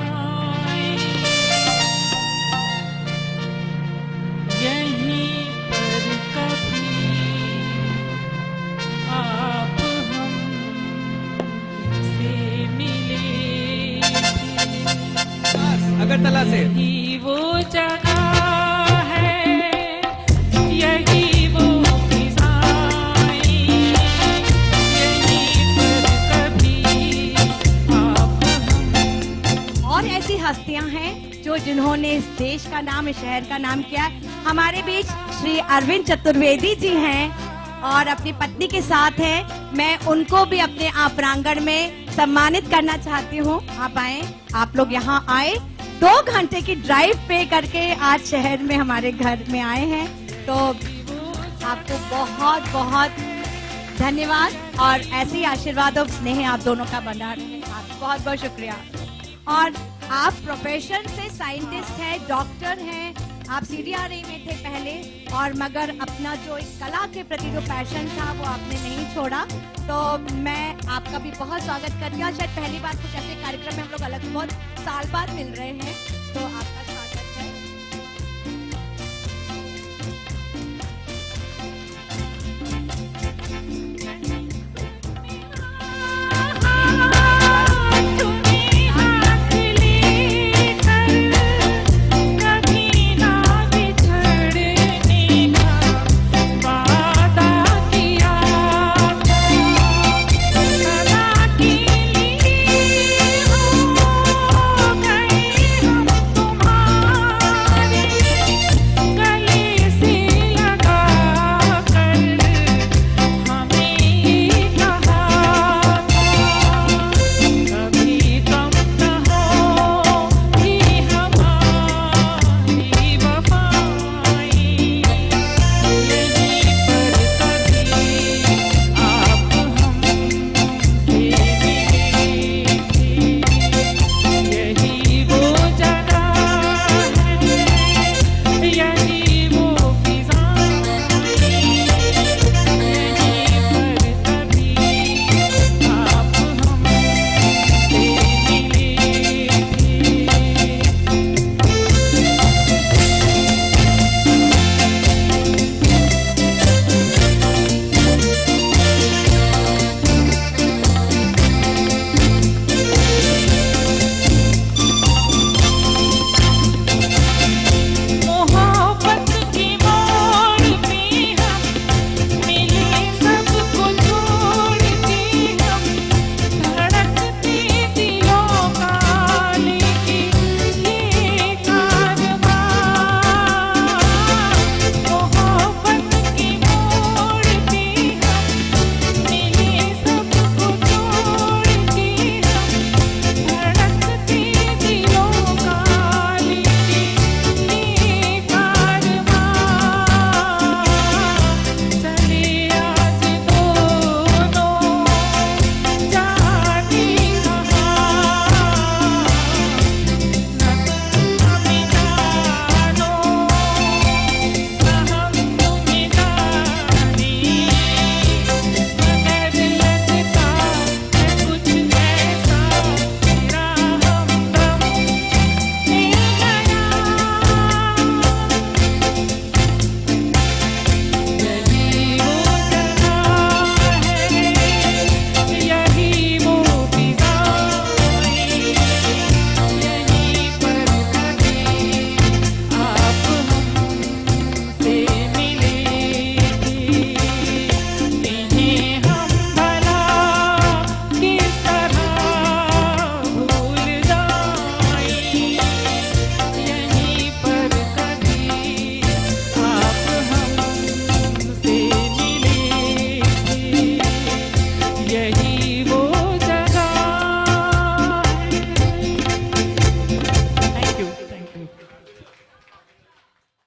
अगरतला से। यही वो जगह है, यही वो फिजाएं, यहीं पर कभी आप हम। और ऐसी हस्तियां हैं जो जिन्होंने इस देश का नाम, इस शहर का नाम किया है। हमारे बीच श्री अरविंद चतुर्वेदी जी हैं और अपनी पत्नी के साथ हैं। मैं उनको भी अपने आप प्रांगण में सम्मानित करना चाहती हूँ। आप आए, आप लोग यहाँ आए, 2 घंटे की ड्राइव पे करके आज शहर में हमारे घर में आए हैं, तो आपको बहुत बहुत धन्यवाद और ऐसे ही आशीर्वाद और स्नेह आप दोनों का बना रहे। आपको बहुत बहुत शुक्रिया। और आप प्रोफेशन से साइंटिस्ट हैं, डॉक्टर हैं, आप CDRA में थे पहले, और मगर अपना जो एक कला के प्रति जो पैशन था वो आपने नहीं छोड़ा। तो मैं आपका भी बहुत स्वागत करती हूँ। शायद पहली बार कुछ ऐसे कार्यक्रम में हम लोग अलग बहुत साल बाद मिल रहे हैं, तो आपका स्वागत है। यही